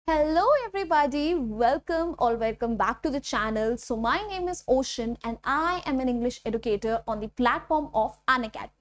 Hello everybody, welcome back to the channel. So my name is Oshin and I am an English educator on the platform of Unacademy.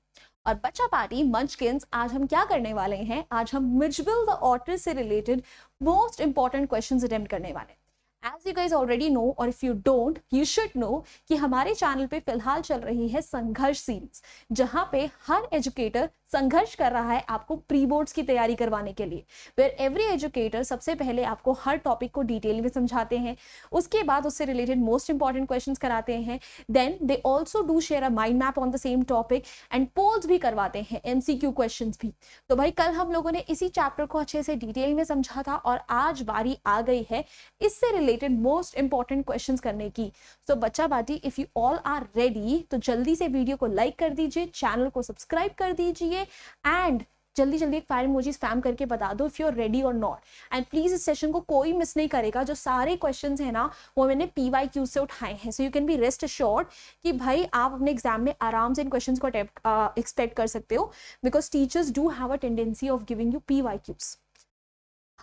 और बच्चा party मंचकिंस आज हम क्या करने वाले हैं? आज हम मिजबिल द ऑटर से related most important questions attempt करने वाले हैं. As you guys already know और if you don't, you should know कि हमारे चैनल पे फिलहाल चल रही है संघर्ष सीरीज, जहां पे हर एजुकेटर संघर्ष कर रहा है आपको प्री बोर्ड्स की तैयारी करवाने के लिए. वेयर एवरी एजुकेटर सबसे पहले आपको हर टॉपिक को डिटेल में समझाते हैं, उसके बाद उससे रिलेटेड मोस्ट इंपॉर्टेंट क्वेश्चंस कराते हैं. Then they also do share a mind map on the same topic and polls भी करवाते हैं, MCQ क्वेश्चंस भी. तो भाई कल हम लोगों ने इसी चैप्टर को अच्छे से डिटेल में समझा था और आज बारी आ गई है इससे रिलेटेड मोस्ट इंपॉर्टेंट क्वेश्चंस करने की. सो बच्चा बाटी, if you all are ready तो जल्दी से वीडियो को लाइक कर दीजिए, चैनल को सब्सक्राइब कर दीजिए एंड जल्दी जल्दी एक फायर इमोजी स्पैम करके बता दो इफ यू आर रेडी और नॉट. एंड प्लीज इस सेशन को कोई मिस नहीं करेगा. जो सारे क्वेश्चंस है ना वो मैंने PYQ से उठाए हैं. So you can be rest assured कि भाई आप अपने एग्जाम में आराम से इन क्वेश्चंस को एक्सपेक्ट कर सकते हो, because teachers do have a tendency of giving you PYQs.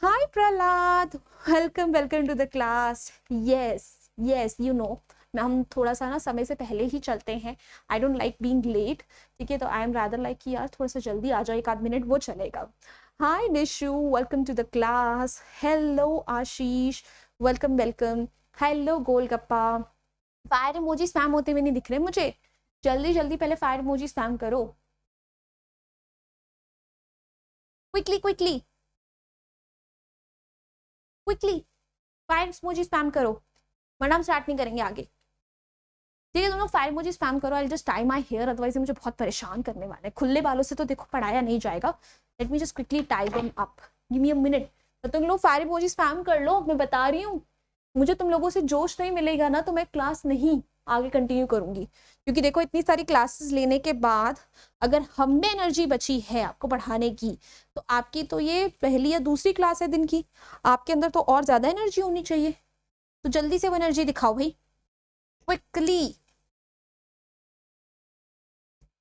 Hi Prahlad, welcome to the class. Yes you know हम थोड़ा सा ना समय से पहले ही चलते हैं. I don't like being late, ठीक है. तो आई एम रादर लाइक कि यार थोड़ा सा जल्दी आ जाओ, एक आध मिनट वो चलेगा. Hi Nishu, welcome to the class. Hello Ashish, welcome. Hello golgappa. Fire emoji spam होते हुए नहीं दिख रहे मुझे. जल्दी जल्दी पहले फायर इमोजी स्पैम करो, क्विकली फायर इमोजी स्पैम करो, वरना हम स्टार्ट नहीं करेंगे आगे. ठीक है, तुम लोग फायर इमोजी स्पैम करो. I just tie my hair, otherwise मुझे बहुत परेशान करने वाले हैं. खुले बालों से तो देखो पढ़ाया नहीं जाएगा. Let me just quickly tie them up, give me a minute. तो तुम लोग फायर इमोजी स्पैम कर लो. मैं बता रही हूँ, मुझे तुम लोगों से जोश नहीं मिलेगा ना तो मैं क्लास नहीं आगे कंटिन्यू करूंगी. क्योंकि देखो इतनी सारी क्लासेस लेने के बाद अगर हम में एनर्जी बची है आपको पढ़ाने की, तो आपकी तो ये पहली या दूसरी क्लास है दिन की, आपके अंदर तो और ज्यादा एनर्जी होनी चाहिए. तो जल्दी से वो एनर्जी दिखाओ भाई, quickly.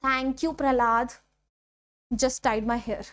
Thank you Prahlad. Just tied my hair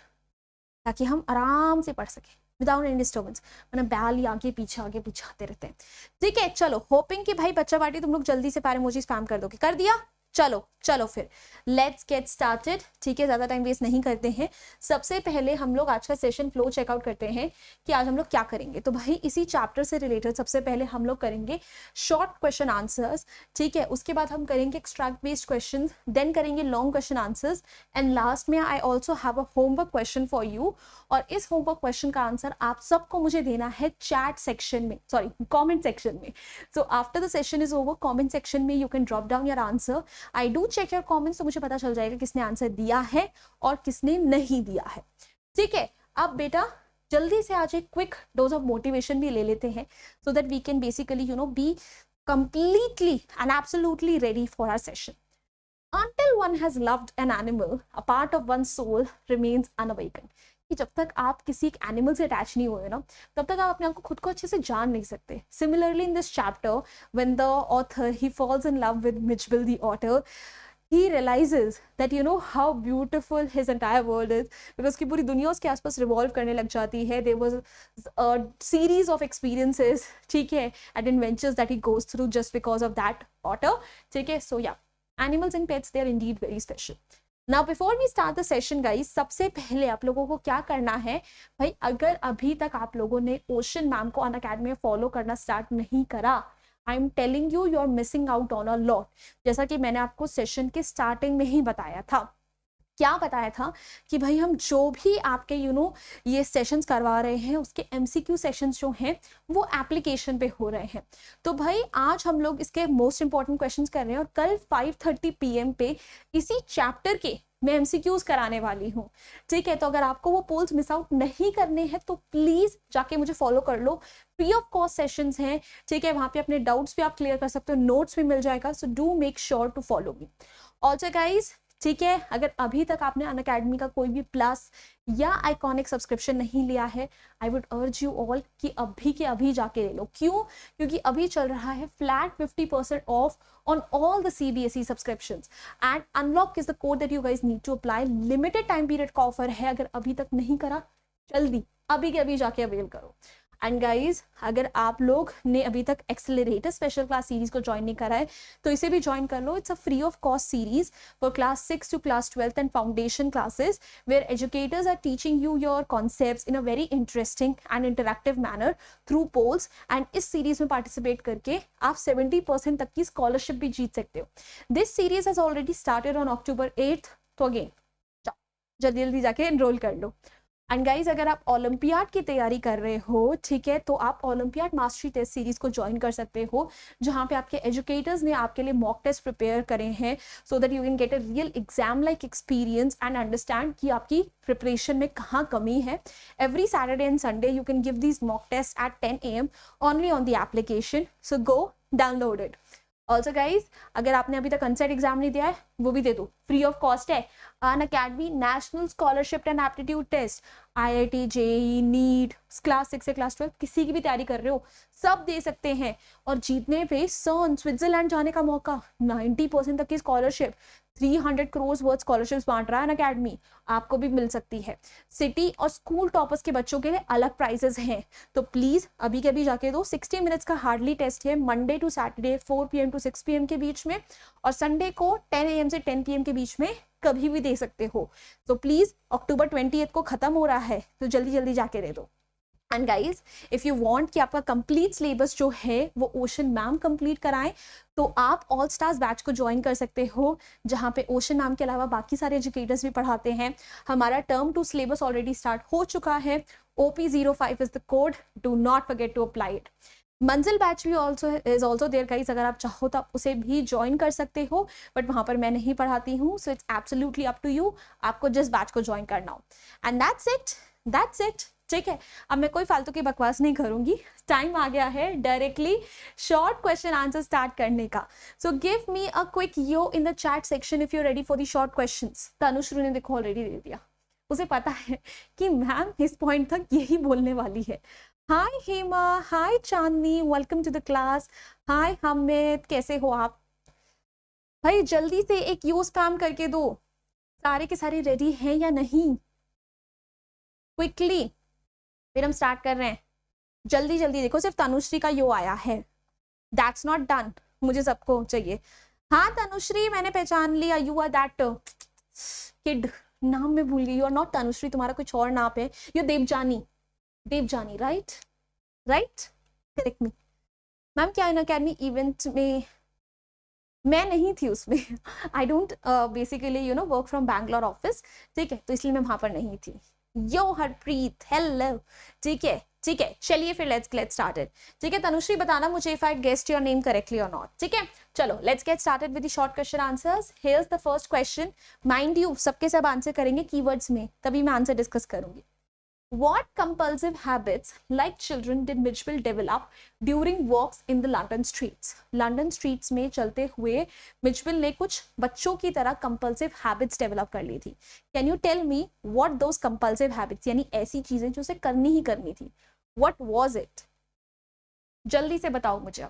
ताकि हम आराम से पढ़ सके विदाउट एनी डिस्टर्बेंस, वरना बैल ही आगे पीछे आते रहते हैं. ठीक है, चलो. होपिंग कि भाई बच्चा पार्टी तुम लोग जल्दी से फायर इमोजी स्पैम कर दोगे. कर दिया? चलो फिर लेट्स गेट स्टार्टेड. ठीक है, ज्यादा टाइम वेस्ट नहीं करते हैं. सबसे पहले हम लोग आज का सेशन फ्लो चेकआउट करते हैं कि आज हम लोग क्या करेंगे. तो भाई इसी चैप्टर से रिलेटेड सबसे पहले हम लोग करेंगे शॉर्ट क्वेश्चन आंसर्स. ठीक है, उसके बाद हम करेंगे एक्सट्रैक्ट बेस्ड क्वेश्चन, देन करेंगे long question answers and last में I also have a homework question for you. और इस होमवर्क क्वेश्चन का आंसर आप सबको मुझे देना है चैट सेक्शन में, सॉरी कॉमेंट सेक्शन में. So after the session is over, comment section में you can drop down your answer. I do check your comments, तो मुझे पता चल जाएगा किसने आंसर दिया है और किसने नहीं दिया है. ठीक है, अब बेटा जल्दी से आज एक क्विक डोज ऑफ मोटिवेशन भी ले लेते हैं, so that we can basically be completely and absolutely ready for our session. Until one has loved an animal, a part of one's soul remains unawakened. कि जब तक आप किसी एक एनिमल से अटैच नहीं हुए ना, तब तक आप अपने आप को खुद को अच्छे से जान नहीं सकते. Similarly in this chapter, when the author he falls in love with Mijbil the otter, he realizes that how beautiful his entire world is, because की पूरी दुनिया उसके आसपास रिवॉल्व करने लग जाती है. There was a series of experiences, ठीक है, and adventures that he goes through just because of that otter. ठीक है, so yeah, animals and pets, they are indeed very special. Now before we start the session guys, सबसे पहले आप लोगों को क्या करना है भाई, अगर अभी तक आप लोगों ने ओशन मैम को अनअकैडमी में फॉलो करना स्टार्ट नहीं करा, I am telling you are missing out on a lot. जैसा कि मैंने आपको सेशन के स्टार्टिंग में ही बताया था. क्या बताया था कि भाई हम जो भी आपके ये सेशंस करवा रहे हैं उसके MCQ सेशंस जो हैं वो एप्लीकेशन पे हो रहे हैं. तो भाई आज हम लोग इसके मोस्ट इंपॉर्टेंट क्वेश्चंस कर रहे हैं और कल 5:30 PM पे इसी चैप्टर के मैं MCQs कराने वाली हूँ. ठीक है, तो अगर आपको वो पोल्स मिस आउट नहीं करने हैं तो प्लीज जाके मुझे फॉलो कर लो. फ्री ऑफ कॉस्ट सेशंस हैं. ठीक है, वहां पे अपने डाउट्स भी आप क्लियर कर सकते हो, नोट्स भी मिल जाएगा. So do make sure to follow me also guys. ठीक है, अगर अभी तक आपने अनअकैडमी का कोई भी प्लस या आइकॉनिक सब्सक्रिप्शन नहीं लिया है, I would urge you all कि अभी के अभी जाके ले लो. क्यों? क्योंकि अभी चल रहा है flat 50% of on all the CBSE subscriptions and unlock is the code that you guys need to apply. Limited time period का ऑफर है, अगर अभी तक नहीं करा जल्दी अभी के अभी जाके अवेल करो. एंड गाइज अगर आप लोग ने अभी तक एक्सेलरेटर स्पेशल क्लास सीरीज को ज्वाइन नहीं करा है तो इसे भी ज्वाइन कर लो. It's a free of cost series for class 6 to class 12th and foundation classes where educators are teaching you your concepts in a very interesting and interactive manner through polls. And इस series में participate करके आप 70% तक की scholarship भी जीत सकते हो. This series has already started on October 8th. तो अगेन जल्दी जल्दी जाके एनरोल कर लो. एंड गाइज अगर आप ओलंपियाड की तैयारी कर रहे हो, ठीक है, तो आप ओलंपियाड मास्टरी टेस्ट सीरीज को ज्वाइन कर सकते हो जहां पे आपके एजुकेटर्स ने आपके लिए मॉक टेस्ट प्रिपेयर करे हैं so that you can get a real exam like experience and understand कि आपकी प्रिपरेशन में कहाँ कमी है. Every Saturday and Sunday you can give these mock test at 10 AM only on the application. So go download it. Also guys अगर आपने अभी तक अनसेट एग्जाम नहीं दिया है वो भी दे दो, फ्री ऑफ कॉस्ट है. Unacademy national scholarship and aptitude test, IIT, JEE, NEET, class 6 से क्लास 12 किसी की भी तैयारी कर रहे हो सब दे सकते हैं. और जीतने पे सर्न स्विट्जरलैंड जाने का मौका, 90% तक की स्कॉलरशिप, 300 crore वर्थ स्कॉलरशिप्स बांट रहा है अनअकैडमी, आपको भी मिल सकती है. सिटी और स्कूल टॉपर्स के बच्चों के लिए अलग प्राइजेस हैं. तो प्लीज अभी के अभी जाके दो. 60 मिनट्स का हार्डली टेस्ट है Monday to Saturday 4 PM to 6 PM के बीच में, और संडे को 10 AM से 10 PM के बीच में कभी भी दे सकते हो. तो प्लीज October 28 को खत्म हो रहा है तो जल्दी जल्दी जाके दे दो. And guys if you want कि आपका कंप्लीट सिलेबस जो है वो ओशन मैम कंप्लीट कराएं तो आप ऑल स्टार्स बैच को ज्वाइन कर सकते हो जहां पे ओशन मैम के अलावा बाकी सारे एजुकेटर्स भी पढ़ाते हैं. हमारा टर्म 2 सिलेबस ऑलरेडी स्टार्ट हो चुका है. OP05 is the code, do not forget to apply it. Manzil batch भी इज ऑल्सो देयर गाइस, अगर आप चाहो तो आप उसे भी ज्वाइन कर सकते हो, बट वहां पर मैं नहीं पढ़ाती हूँ. So it's absolutely up to you, आपको जिस बैच को ज्वाइन करना हो. And that's it. ठीक है, अब मैं कोई फालतू की बकवास नहीं करूंगी. टाइम आ गया है directly short question answer start करने का. So give me a quick yo in the chat section if you ready for the short questions. Tanushree ने देखो ऑलरेडी दे दिया, उसे पता है कि मैम इस पॉइंट तक यही बोलने वाली है. हाय हेमा, हाय चांदनी, वेलकम टू द क्लास. हाय हामिद, कैसे हो आप? भाई जल्दी से एक यूज स्पैम करके दो. सारे के सारे रेडी हैं या नहीं? क्विकली, फिर हम स्टार्ट कर रहे हैं. जल्दी जल्दी देखो, सिर्फ तनुश्री का यो आया है. दैट्स नॉट डन, मुझे सबको चाहिए. हाँ तनुश्री, मैंने पहचान लिया. यू आर दैट किड, नाम में भूल गई. यू आर नॉट तनुश्री, तुम्हारा कुछ और नाम है. You Devjani, Devjani, right right, correct me. Ma'am क्या अनअकैडमी इवेंट में मैं नहीं थी उसमें. I don't basically work from Bangalore office, ठीक है, तो इसलिए मैं वहां पर नहीं थी. Yo Harpreet, hello. ठीक है ठीक है, चलिए फिर लेट्स गेट स्टार्टेड. ठीक है तनुश्री, बताना मुझे if I guessed your name correctly और नॉट. ठीक है, चलो let's get started with the short question answers. Here's the first question. Mind you सबके सब आंसर करेंगे कीवर्ड्स में, तभी मैं आंसर डिस्कस करूंगी. What compulsive habits like children did Mijibil develop during walks in the London streets? London streets में चलते हुए मिजबिल ने कुछ बच्चों की तरह compulsive habits develop कर ली थी. Can you tell me what those compulsive habits, यानी ऐसी चीजें जो उसे करनी ही करनी थी, what was it? जल्दी से बताओ मुझे.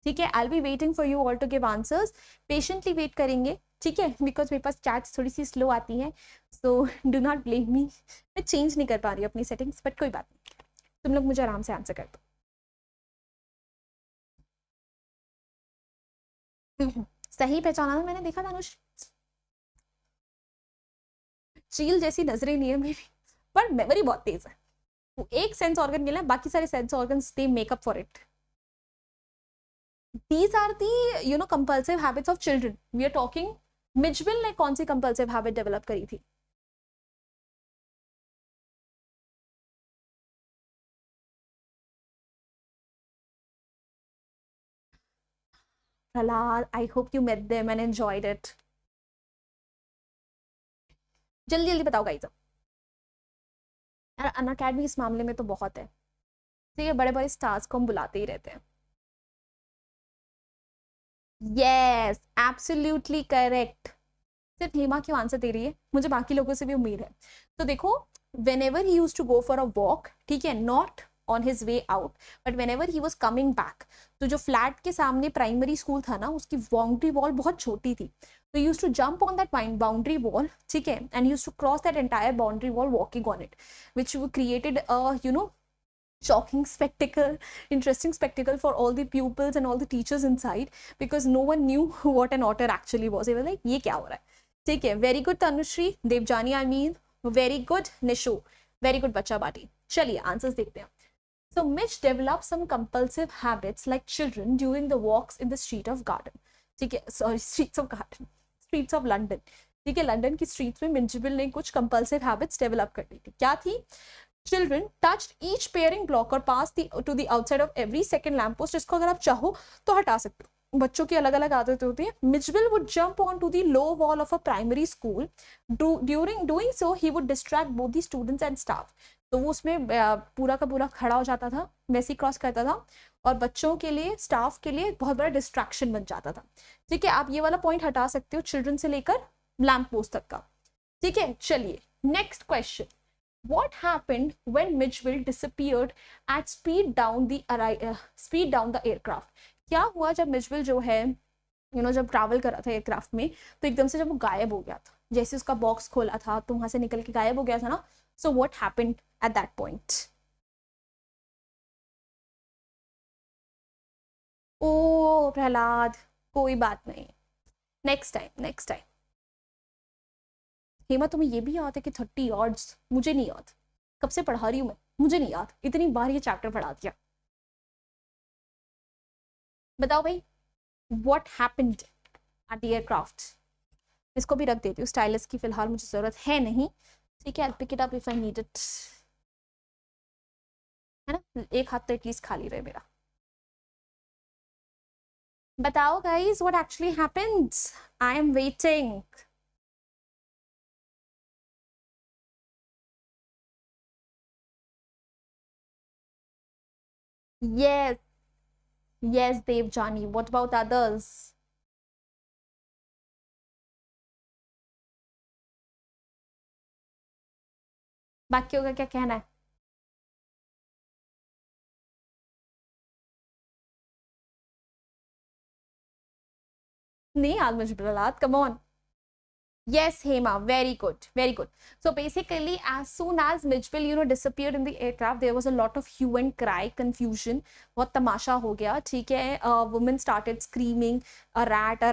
ठीक है, I'll be waiting for you all to give answers. Patiently wait करेंगे, ठीक है, बिकॉज मेरे पास चैट्स थोड़ी सी स्लो आती हैं. So do not blame me, मैं चेंज नहीं कर पा रही हूँ अपनी सेटिंग्स, बट कोई बात नहीं, तुम लोग मुझे आराम से आंसर कर दो. सही पहचाना ना मैंने, देखा अनुष, चील जैसी नजरें नहीं है मेरी, पर मेमोरी बहुत तेज है. वो एक सेंस ऑर्गन के लिए, बाकी सारे sense organs they make up for it. These are the compulsive habits of children. We are talking. Mijbil ने कौन सी कंपल्सिव हैबिट डेवलप करी थी? Prahlad, I hope you met them and enjoyed it. जल्दी जल्दी बताओ गाइस. यार अनअकैडमी इस मामले में तो बहुत है, तो ये बड़े बड़े स्टार्स को हम बुलाते ही रहते हैं. Yes, absolutely correct. सिर्फ हेमा क्यों आंसर दे रही है, मुझे बाकी लोगों से भी उम्मीद है. तो देखो, whenever he used to go for a walk, ठीक है, not on his way out, but whenever he was coming back, तो जो फ्लैट के सामने प्राइमरी स्कूल था ना, उसकी बाउंड्री वॉल बहुत छोटी थी. तो used to jump on that boundary wall, ठीक है, and used to cross that entire boundary wall walking on it, which created a shocking spectacle, interesting spectacle for all the pupils and all the teachers inside, because no one knew what an otter actually was. They were like, ये क्या हो रहा है? ठीक है, very good Tanushree, Devyani I mean, very good Nishu, very good बच्चा बाटी. चलिए answers देखते हैं. So Mitch developed some compulsive habits like children during the walks in the street of garden. ठीक है, sorry, streets of garden, streets of London. ठीक है, London की streets में मिंजिबल ने कुछ कंपल्सिव हैबिट्स डेवलप कर ली थी. क्या थी? Children touched each pairing block or passed to the outside of every second lamppost. इसको अगर आप चाहो तो हटा सकते हो. बच्चों की अलग अलग आदतें होती हैं. Mijibil would jump onto the low wall of a primary school. During doing so, he would distract both the students and staff. तो वो उसमें पूरा का पूरा खड़ा हो जाता था, वैसे क्रॉस करता था, और बच्चों के लिए, स्टाफ के लिए बहुत बड़ा डिस्ट्रैक्शन बन जाता था. ठीक है, आप ये वाला पॉइंट हटा सकते हो, चिल्ड्रन से लेकर लैम्प पोस्ट तक का. ठीक है, चलिए next question. What happened when Mijibil disappeared at speed down the aircraft? क्या हुआ जब मिजबिल जो है जब ट्रैवल कर रहा था एयरक्राफ्ट में, तो एकदम से जब वो गायब हो गया था, जैसे उसका बॉक्स खोला था तो वहां से निकल के गायब हो गया था ना. So what happened at that point? Oh Prahlad, कोई बात नहीं, नेक्स्ट टाइम. हेमा, तुम्हें ये भी याद है कि 30 ऑड्स? मुझे नहीं याद, कब से पढ़ा रही हूँ मैं, मुझे नहीं याद, इतनी बार ये चैप्टर पढ़ा दिया. बताओ भाई, what happened at the aircraft? इसको भी रख देती हूँ, स्टाइलस की फिलहाल मुझे जरूरत है नहीं. ठीक है, I pick it up if I need it. है ना, एक हाथ तो एटलीस्ट खाली रहे मेरा. बताओ guys, what actually happens? I am waiting. Yes, yes, Devjani. What about others? बाकियों का क्या कहना है? नहीं याद मुझे Prahlad, come on. Yes, Hema, very good, very good. So basically, as soon as Mijibil, disappeared in the aircraft, there was a lot of hue and cry, confusion. बहुत तमाशा हो गया, ठीक है. Women started screaming, a rat,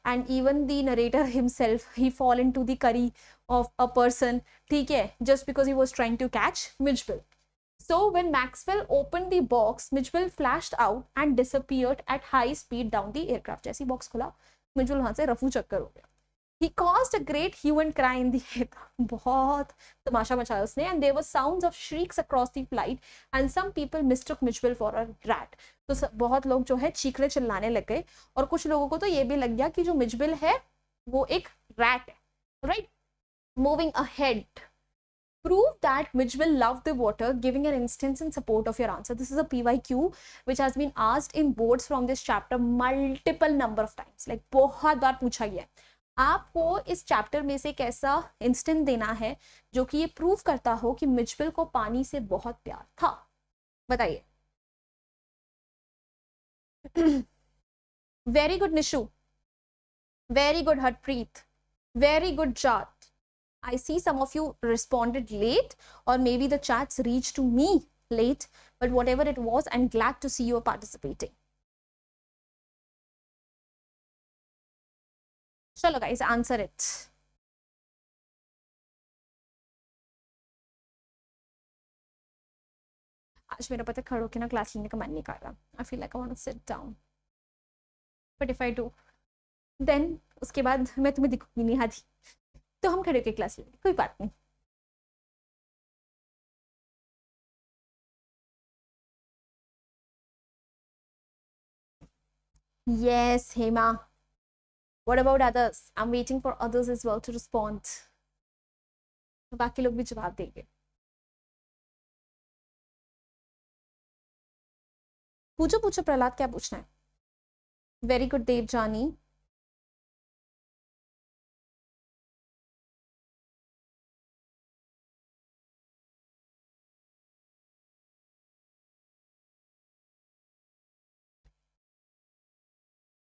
and even the narrator himself, he fall into the curry of a person, ठीक है, just because he was trying to catch Mijibil. So when Maxwell opened the box, Mijibil flashed out and disappeared at high speed down the aircraft. जैसी box खोला, मिजिबिल वहां से रफू चक्कर हो गया. He caused a great hue and cry in the air. बहुत तमाशा मचाया उसने. And there were sounds of shrieks across the flight, and some people mistook Mijibil for a rat. तो बहुत लोग जो है चीखने चिल्लाने लग गए, और कुछ लोगों को तो ये भी लग गया कि जो मिजिबिल है वो एक रैट है. Right? Moving ahead. Prove that Mijibil loved the water, giving an instance in support of your answer. This is a PYQ which has been asked in boards from this chapter multiple number of times. Like बहुत बार पूछा गया है. आपको इस chapter में से एक ऐसा इंस्टेंट देना है जो कि ये प्रूव करता हो कि मिजिबिल को पानी से बहुत प्यार था. बताइए. Very good Nishu, very good Harpreet, very good Jat. I see some of you responded late, or maybe the chats reached to me late, but whatever it was, I'm glad to see you participating. Chalo guys, answer it. आज मेरा पता खड़े होके ना class लेने का मन नहीं कर रहा. I feel like I want to sit down. But if I do, then उसके बाद मैं तुम्हें दिखूंगी नहीं आधी, तो हम खड़े होके क्लास लेंगे, कोई बात नहीं. Yes, Hema. What about others? I'm waiting for others as well to respond. बाकी लोग भी जवाब देंगे. पूछो प्रहलाद, क्या पूछना है? Very good Devjani.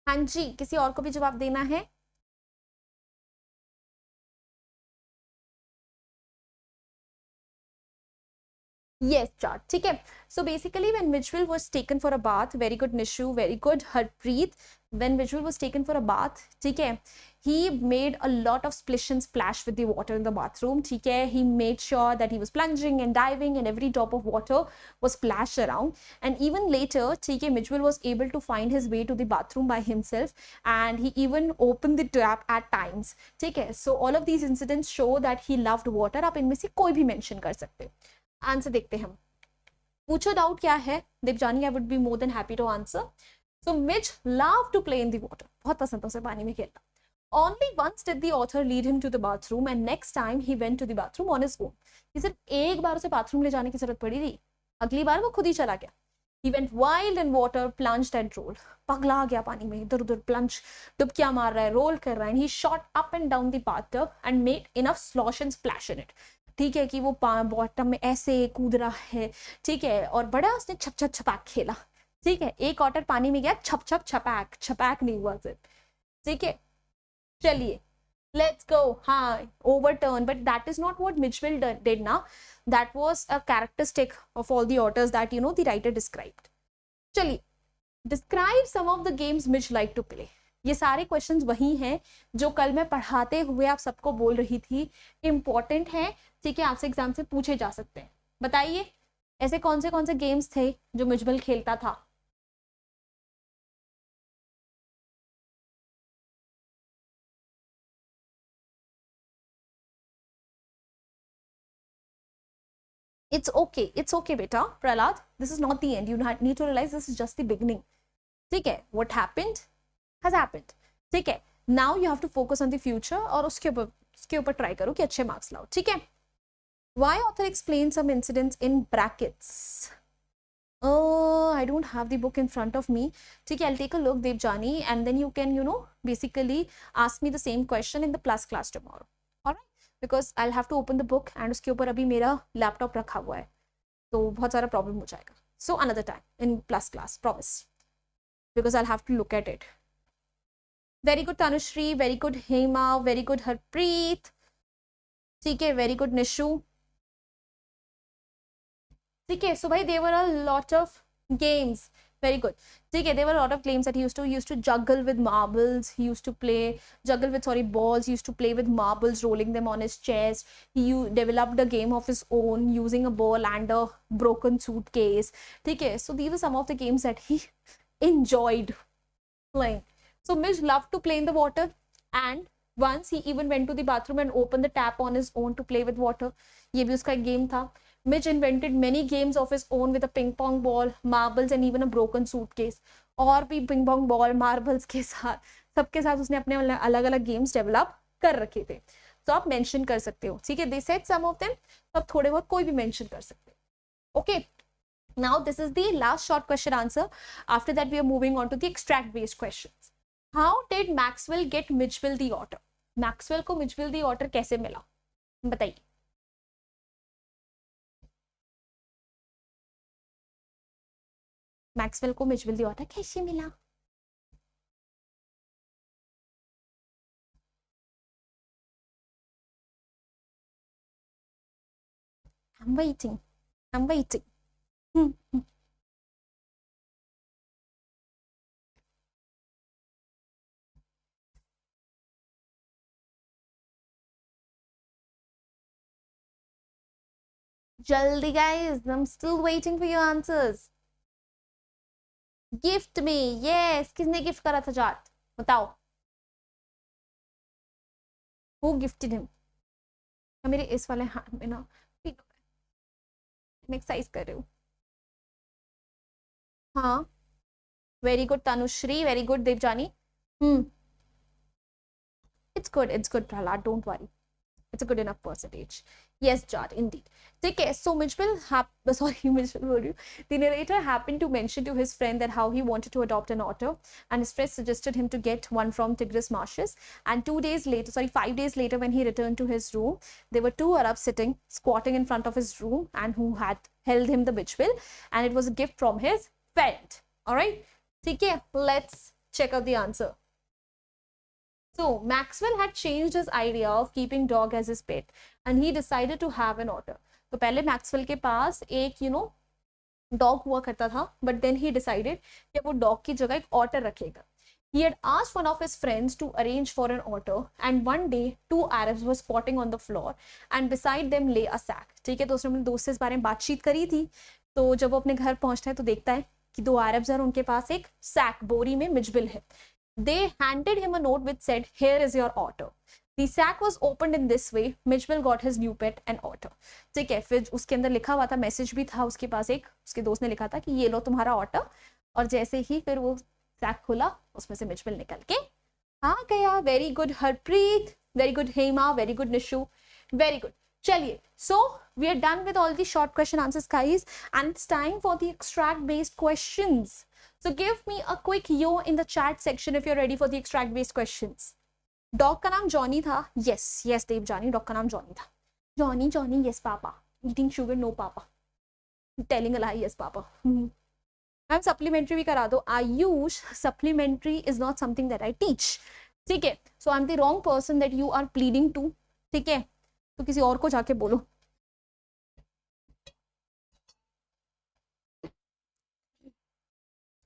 हाँ जी, किसी और को भी जवाब देना है? Yes, chart. ठीक है. So basically, when Mijibil was taken for a bath, very good Nishu, very good Harpreet. When Mijibil was taken for a bath, ठीक है, he made a lot of splish and splash with the water in the bathroom. ठीक है, he made sure that he was plunging and diving, and every drop of water was splashed around. And even later, ठीक है, Mijibil was able to find his way to the bathroom by himself, and he even opened the tap at times. ठीक है, so all of these incidents show that he loved water. आप इनमें से कोई भी mention कर सकते हो. आंसर देखते हैं हम. पूछो डाउट क्या है Devjani, I would be more than happy to answer. So Mij love to play in the water, बहुत पसंद था उसे पानी में खेलना. Only once did the author lead him to the bathroom, and next time he went to the bathroom on his own. कि सिर्फ एक बार उसे बाथरूम ले जाने की जरूरत पड़ी थी, अगली बार वो खुद ही चला गया. He went wild in water, plunged and rolled. पगला गया पानी में, इधर उधर प्लंज, डुबकियां मार रहा है, रोल कर रहा है. And he shot up and down the bathtub and made enough slosh and splash in it. ठीक है, कि वो बॉटम में ऐसे कूद रहा है. ठीक है, और बड़ा उसने छप छप छपाक खेला. ठीक है, एक ऑटर पानी में गया, छप छप छपाक, छपाक नहीं हुआ सिर्फ. ठीक है, चलिए let's go. हाँ, overturn, but that is not what Mijibil did now. That was a characteristic of all the otters that the writer described. चलिए, describe some of the games Mij like to play. ये सारे questions वही हैं जो कल मैं पढ़ाते हुए आप सबको बोल रही थी, इंपॉर्टेंट है. ठीक है, आपसे एग्जाम से पूछे जा सकते हैं. बताइए ऐसे कौन से गेम्स थे जो मिजबिल खेलता था. It's okay beta Prahlad, this is not the end. You need to realize this is just the beginning. ठीक है, what happened has happened. ठीक है, now you have to focus on the future और उसके ऊपर try करो कि अच्छे मार्क्स लाओ. ठीक है, why author explains some incidents in brackets. I don't have the book in front of me. ठीक है, I'll take a look Devjani, and then you can basically ask me the same question in the plus class tomorrow. Alright, because I'll have to open the book and उसके ऊपर अभी मेरा laptop रखा हुआ है, तो बहुत सारा प्रॉब्लम हो जाएगा. So another time in plus class, promise, because I'll have to look at it. Very good Tanushri, very good Hema, very good Harpreet. ठीक है, very good Nishu. ठीक है, so भाई there were a lot of games. Very good. ठीक है, there were a lot of games that he used to juggle with marbles. He used to juggle with balls. He used to play with marbles, rolling them on his chest. He developed a game of his own using a ball and a broken suitcase. ठीक है, so these were some of the games that he enjoyed playing. So Mish loved to play in the water, and once he even went to the bathroom and opened the tap on his own to play with water. ये भी उसका एक game था. Mitch invented many games of his own with a ping pong ball, marbles and even a broken suitcase. और भी ping pong ball, marbles के साथ, सबके साथ उसने अपने अलग अलग गेम्स डेवलप कर रखे थे. तो आप मेंशन कर सकते हो. ठीक है, they said some of them, तो आप थोड़े बहुत कोई भी मेंशन कर सकते हो. Okay, now this is the last short question answer. After that we are moving on to the extract based questions. How did Maxwell get Mijibil the Otter? Maxwell को Mijibil the Otter कैसे मिला, बताइए. Maxwell को मिजिबिल the otter कैसे मिला? I'm waiting. जल्दी guys, I'm still waiting for your answers. Gift में, yes, किसने गिफ्ट करा था चार्ट, बताओ. Who gifted him? मेरे इस वाले हाथ में ना एक्सरसाइज कर रही हूँ. हाँ, very good Tanushree, very good Devjani. It's good Prahlad, don't worry. It's a good enough percentage. Yes, Jad, indeed. ठीक है, so Mijibil the narrator happened to mention to his friend that how he wanted to adopt an otter, and his friend suggested him to get one from Tigris marshes. And 5 days later, when he returned to his room, there were 2 Arabs squatting in front of his room, and who had held him the Mijibil, and it was a gift from his friend. All right, ठीक है, let's check out the answer. So Maxwell had changed his idea of keeping dog as his pet, and he decided to have an otter. तो पहले Maxwell के पास एक dog हुआ करता था, but then he decided कि वो डॉग की जगह एक ऑटर रखेगा. He had asked one of his friends to arrange for an otter, and one day two Arabs were squatting on the floor, and beside them lay a sack. ठीक है, तो उसने अपने दोस्त से इस बारे में बातचीत करी थी. तो जब वो अपने घर पहुंचता है तो देखता है कि दो अरब्स और उनके पास एक सैक, बोरी में मिजबिल है. They handed him a note which said, "Here is your otter." The sack was opened in this way. Mijibil got his new pet, an otter. ठीक है, फिर उसके अंदर लिखा हुआ था, मैसेज भी था उसके पास एक, उसके दोस्त ने लिखा था कि ये लो तुम्हारा ऑटर. और जैसे ही फिर वो सैक खोला, उसमें से मिजबिल निकल के आ गया. Very good Harpreet, very good Hema, very good Nishu, very good. चलिए, so we are done with all the short question answers guys, and it's time for the extract based questions. So give me a quick yo in the chat section if you're ready for the extract based questions. Dog का नाम Johnny था. Yes yes देव जानी, dog का नाम Johnny था. Johnny Johnny, yes papa. Eating sugar, no papa. Telling a lie, yes papa. Ma'am supplementary भी करा दो. Ayush, supplementary is not something that I teach. ठीक है, so I am the wrong person that you are pleading to. ठीक है, तो किसी और को जाके बोलो.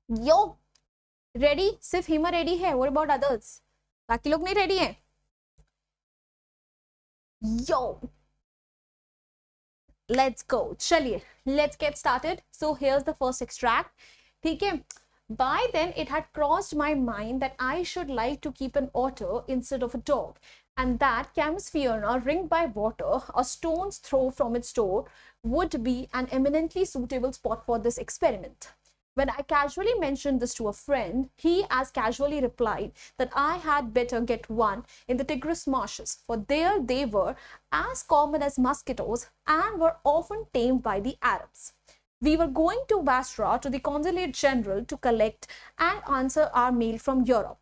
Yo ready? सिर्फ हिमा रेडी है, व्हाट अबाउट अदर्स? बाकी लोग नहीं रेडी हैं? Yo let's go. चलिए, let's get started. So here's the first extract. ठीक है. By then, it had crossed my mind that I should like to keep an otter instead of a dog, and that Campsfiona, ringed by water, a stone's throw from its door, would be an eminently suitable spot for this experiment. When I casually mentioned this to a friend, he as casually replied that I had better get one in the Tigris marshes, for there they were as common as mosquitoes and were often tamed by the Arabs. We were going to Basra to the Consulate General to collect and answer our mail from Europe.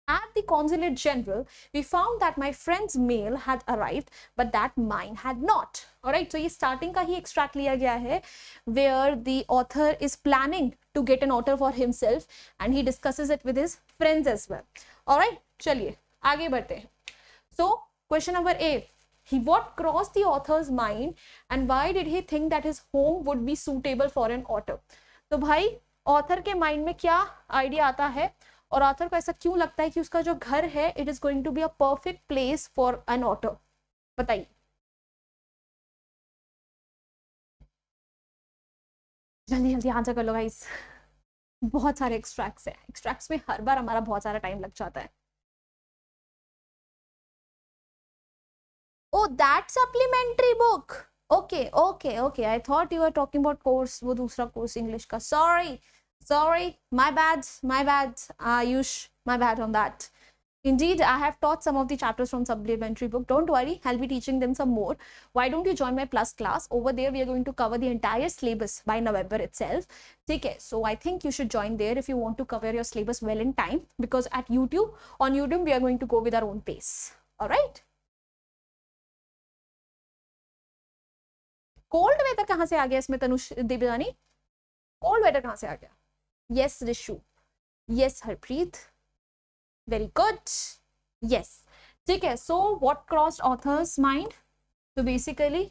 At the Consulate General, we found that my friend's mail had arrived, but that mine had not. Alright, so ये starting का ही extract लिया गया है, where the author is planning to get an otter for himself, and he discusses it with his friends as well. Alright, चलिए आगे बढ़ते हैं. So, question number A. What crossed the author's mind, and why did he think that his home would be suitable for an otter? तो भाई author के mind में क्या idea आता है, और ऑथर को ऐसा क्यों लगता है कि उसका जो घर है it is going to be a perfect place for an otter? बताइए. जल्दी जल्दी आंसर कर लो गाइस. बहुत सारे एक्सट्रैक्ट्स हैं, एक्सट्रैक्ट्स में हर बार हमारा बहुत सारा टाइम लग जाता है. Oh, that supplementary book. Okay, okay, okay. I thought you were talking about course, वो दूसरा course English का. Sorry, my bad, Ayush, my bad on that. Indeed, I have taught some of the chapters from supplementary book. Don't worry, I'll be teaching them some more. Why don't you join my plus class? Over there, we are going to cover the entire syllabus by November itself. Okay, so I think you should join there if you want to cover your syllabus well in time, because at YouTube, on YouTube, we are going to go with our own pace. All right? Cold weather कहां से आ गया इसमें Tanush Devyani? Cold weather कहां से आ गया? Yes Rishu, yes Harpreet, very good, yes. ठीक है, so what crossed author's mind? तो basically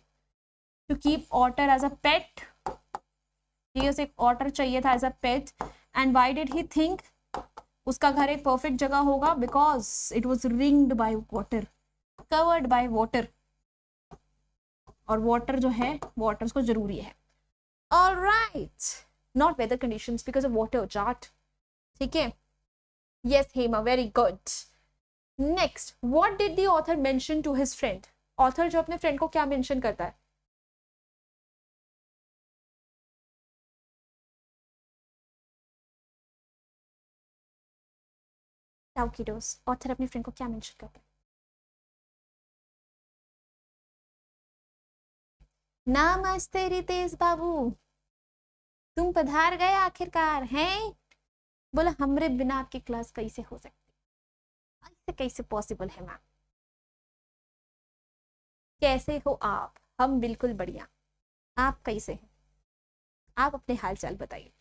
to keep otter as a pet. ठीक है, उसे एक ऑटर चाहिए था as a pet. And why did he think उसका घर एक परफेक्ट जगह होगा? Because it was ringed by water, covered by water, और वाटर जो है वाटर को जरूरी है. Alright, not weather conditions, because of water chart. ठीक है, yes Hema, very good. Next, what did the author mention to his friend? Author जो अपने फ्रेंड को क्या मेंशन करता है? टाउकीडोस, ऑथर अपने फ्रेंड को क्या मेंशन करता है? नमस्ते रितेश बाबू, तुम पधार गए आखिरकार हैं. बोला हमरे बिना आपकी क्लास कैसे हो सकती, ऐसे कैसे पॉसिबल है मैम? कैसे हो आप? हम बिल्कुल बढ़िया. आप कैसे हैं? आप अपने हाल चाल बताइए.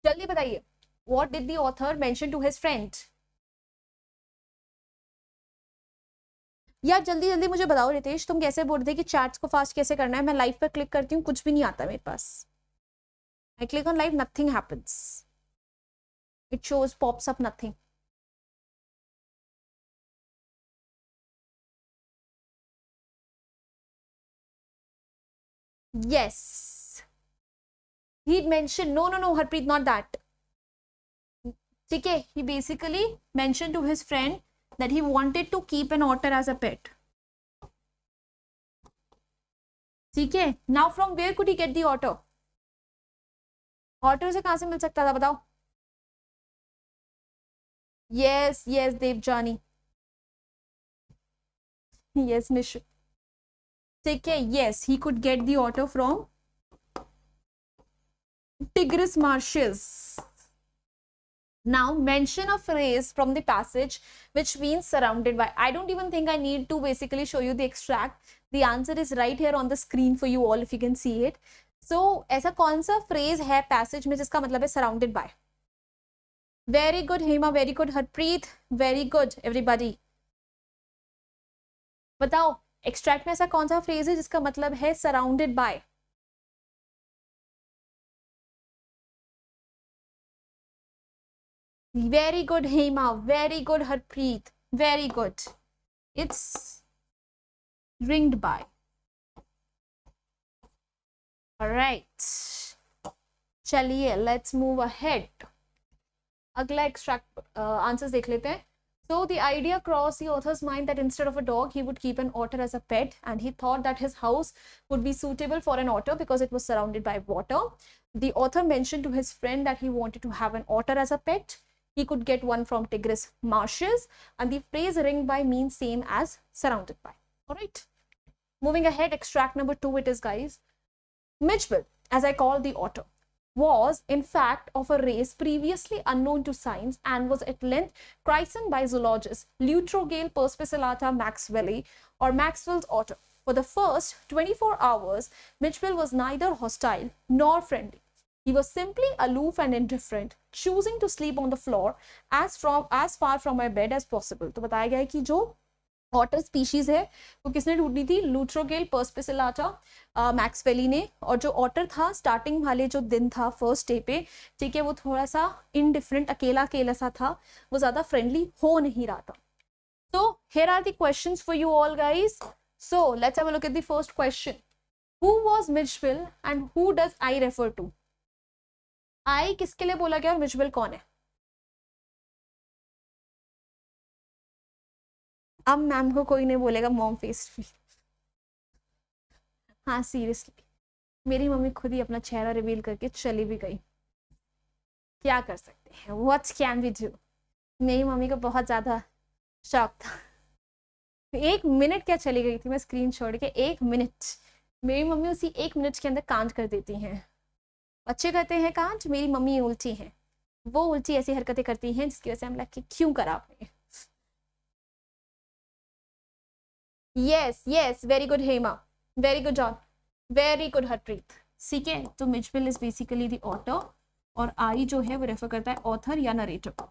जल्दी बताइए. What did the author mention to his friend? यार जल्दी जल्दी मुझे बताओ रितेश, तुम कैसे बोल रहे थे कि चैट्स को फास्ट कैसे करना है? मैं लाइव पर क्लिक करती हूँ, कुछ भी नहीं आता मेरे पास. I click on live, nothing happens. It shows pops up nothing. Yes. He mentioned, no, Harpreet, not that. Okay, he basically mentioned to his friend that he wanted to keep an otter as a pet. Okay, now from where could he get the otter? Otter से कहाँ से मिल सकता था बताओ? Yes, Devjani. Yes, Nishu. Okay, yes, he could get the otter from Tigris marshes. Now mention a phrase from the passage which means surrounded by. I don't even think I need to basically show you the extract. The answer is right here on the screen for you all if you can see it. So ऐसा कौन सा phrase है passage में जिसका मतलब है surrounded by? Very good Hema, very good Harpreet, very good everybody. बताओ extract में ऐसा कौन सा phrase है जिसका मतलब है surrounded by? Very good Hema, very good Harpreet, very good. It's ringed by. All right. चलिए let's move ahead. अगला extract answers देख लेते हैं. So the idea crossed the author's mind that instead of a dog, he would keep an otter as a pet, and he thought that his house would be suitable for an otter because it was surrounded by water. The author mentioned to his friend that he wanted to have an otter as a pet. He could get one from Tigris marshes, and the phrase ringed by means same as surrounded by. All right. Moving ahead, extract number 2 it is, guys. Mijibil, as I call the otter, was in fact of a race previously unknown to science and was at length christened by zoologists Lutrogale perspicillata maxwelli or Maxwell's otter. For the first 24 hours, Mijibil was neither hostile nor friendly. He was simply aloof and indifferent, choosing to sleep on the floor as far from my bed as possible. तो बताया गया है कि जो otter species है वो किसने ढूंढी थी? लूट्रोगेल पर्सपिसिलाटा मैक्सवेली ने. और जो ऑटर था स्टार्टिंग वाले जो दिन था फर्स्ट डे पे, ठीक है, वो थोड़ा सा इनडिफरेंट, अकेला अकेला सा था, वो ज्यादा फ्रेंडली हो नहीं रहा था. So here are the questions for you all, guys. So let's have a look at the first question. Who was Mijibil and who does I refer to? I किसके लिए बोला गया और मिजिबिल कौन है? अब मैम को कोई नहीं बोलेगा मॉम फेस. हाँ सीरियसली, मेरी मम्मी खुद ही अपना चेहरा रिवील करके चली भी गई. क्या कर सकते हैं, व्हाट कैन वी डू. मेरी मम्मी को बहुत ज्यादा शौक था. 1 मिनट क्या चली गई थी मैं स्क्रीन छोड़ के, 1 मिनट. मेरी मम्मी उसी 1 मिनट के अंदर कांड कर देती हैं. बच्चे करते हैं कांड, मेरी मम्मी उल्टी है, वो उल्टी ऐसी हरकतें करती हैं जिसकी वजह से हम लग के क्यों करा आपने. yes very good Hema, very good John, very good Harpreet. ठीक है, तो मिजिबिल इज बेसिकली द ऑटर और आई जो है वो रेफर करता है ऑथर या नरेटर को.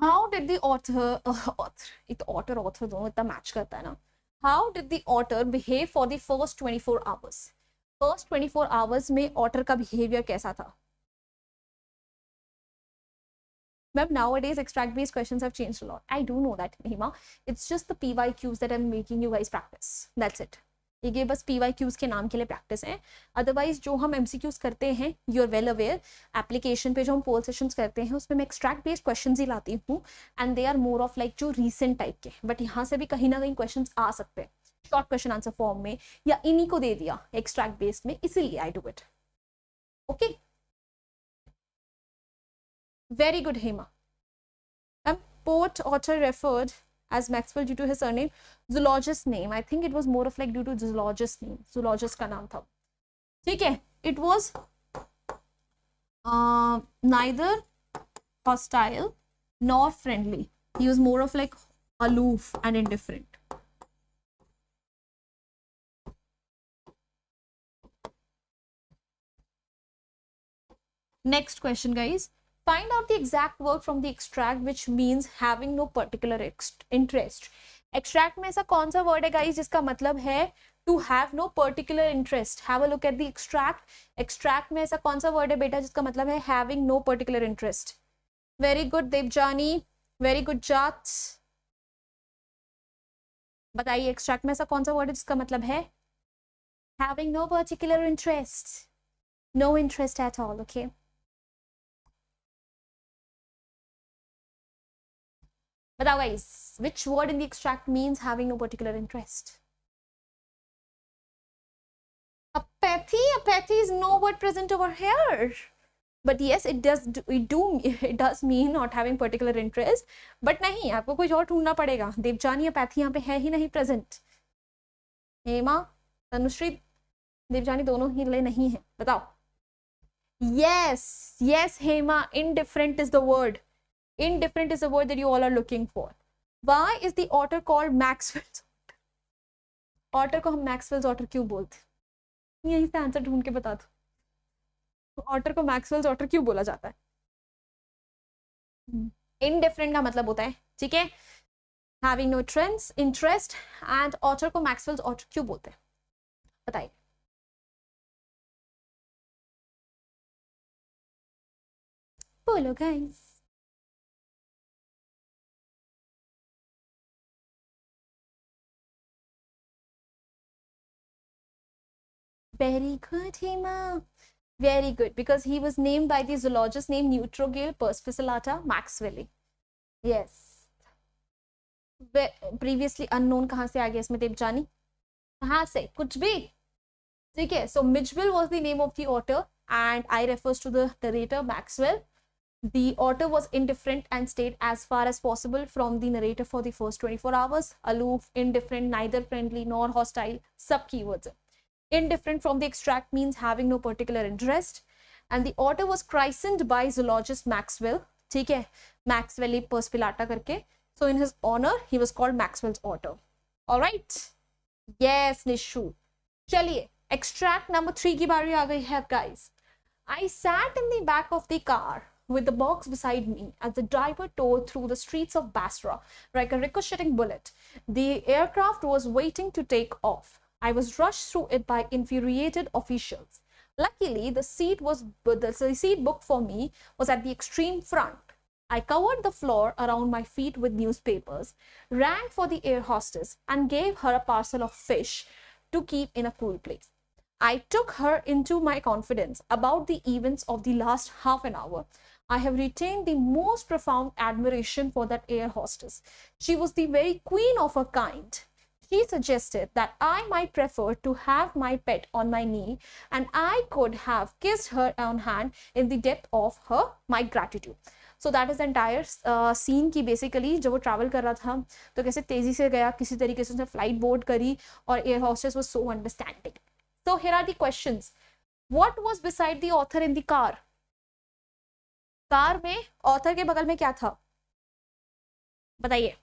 हाउ डिड द ऑथर दोनों इतना मैच करता है ना. How did the otter behave for the first 24 hours. First 24 hours में ऑटर का बिहेवियर कैसा था? But nowadays extract based questions have changed a lot. I do know that, Hema. It's just the PYQs that I'm making you guys practice. That's it. ये बस PYQs के नाम के लिए प्रैक्टिस है. अदरवाइज जो हम MCQs करते हैं, you are well aware, application पे जो हम पोल सेशंस करते हैं उसमें मैं एक्सट्रैक्ट बेस्ड क्वेश्चंस ही लाती हूँ, and they are more of like जो रीसेंट टाइप के. बट यहाँ से भी कहीं ना कहीं क्वेश्चंस आ सकते हैं शॉर्ट क्वेश्चन आंसर फॉर्म में, या इन्हीं को दे दिया एक्सट्रैक्ट बेस्ड में, इसीलिए I do it. Okay, very good Hema. Poet otter referred as Maxwell due to his surname, zoologist name. I think it was more of like due to zoologist name. Zoologist का नाम था. ठीक है. It was neither hostile nor friendly. He was more of like aloof and indifferent. Next question, guys. Find out the exact word from the extract which means having no particular interest, extract में ऐसा कौन सा word है guys जिसका मतलब है to have no particular interest? Have a look at the extract. Extract में ऐसा कौन सा वर्ड है बेटा जिसका मतलब है having no particular interest? Very good Devjani, very good Jat. बताइए एक्सट्रैक्ट में ऐसा कौन सा वर्ड है जिसका मतलब है having no particular interest, no interest at all. Okay, बताओ guys, which word in the extract means having no particular interest? Apathy. Apathy is no word present over here. But yes, it does mean not having particular interest. But नहीं, आपको कुछ और ढूंढना पड़ेगा। Devyani apathy यहाँ पे है ही नहीं present। हेमा, तनुश्री, देवजानी दोनों ही ले नहीं है, बताओ। Yes, yes, Hema, indifferent is the word. Indifferent is the word that you all are looking for. Why is the otter called Maxwell's otter? Otter को हम Maxwell's otter क्यों बोलते? यहीं से आंसर ढूंढ के बता दो, ऑटर को मैक्सवेल्स ऑटर क्यों बोला जाता है? इनडिफरेंट का मतलब होता है, ठीक है, having no interest, and otter को मैक्सवेल्स ऑटर क्यों बोलते हैं? बताइए। बोलो guys. Very good, Hema. Very good, because he was named by the zoologist named Neutrogale perspicillata maxwelli. Yes. Previously unknown कहाँ से आ गया इसमें देवजानी? कहाँ से? कुछ भी? ठीक है. So Mijibil was the name of the otter, and I refers to the narrator Maxwell. The otter was indifferent and stayed as far as possible from the narrator for the first 24 hours. Aloof, indifferent, neither friendly nor hostile. Sub keywords. Indifferent from the extract means having no particular interest. And the otter was christened by zoologist Maxwell. ठीक है, Maxwelli perspillata करके. So in his honor, he was called Maxwell's otter. All right. Yes, Nishu. चलिए, extract number 3 की बारी आ गई है guys. I sat in the back of the car with the box beside me as the driver tore through the streets of Basra like a ricocheting bullet. The aircraft was waiting to take off. I was rushed through it by infuriated officials. Luckily, the seat booked for me was at the extreme front. I covered the floor around my feet with newspapers, ran for the air hostess, and gave her a parcel of fish to keep in a cool place. I took her into my confidence about the events of the last half an hour. I have retained the most profound admiration for that air hostess. She was the very queen of her kind. She suggested that I might prefer to have my pet on my knee, and I could have kissed her on hand in the depth of my gratitude. So that is the entire scene की basically जब वो travel कर रहा था तो कैसे तेजी से गया, किसी तरीके से उसने flight board करी और air hostess was so understanding. So here are the questions. What was beside the author in the car? Car में author के बगल में क्या था? बताइए.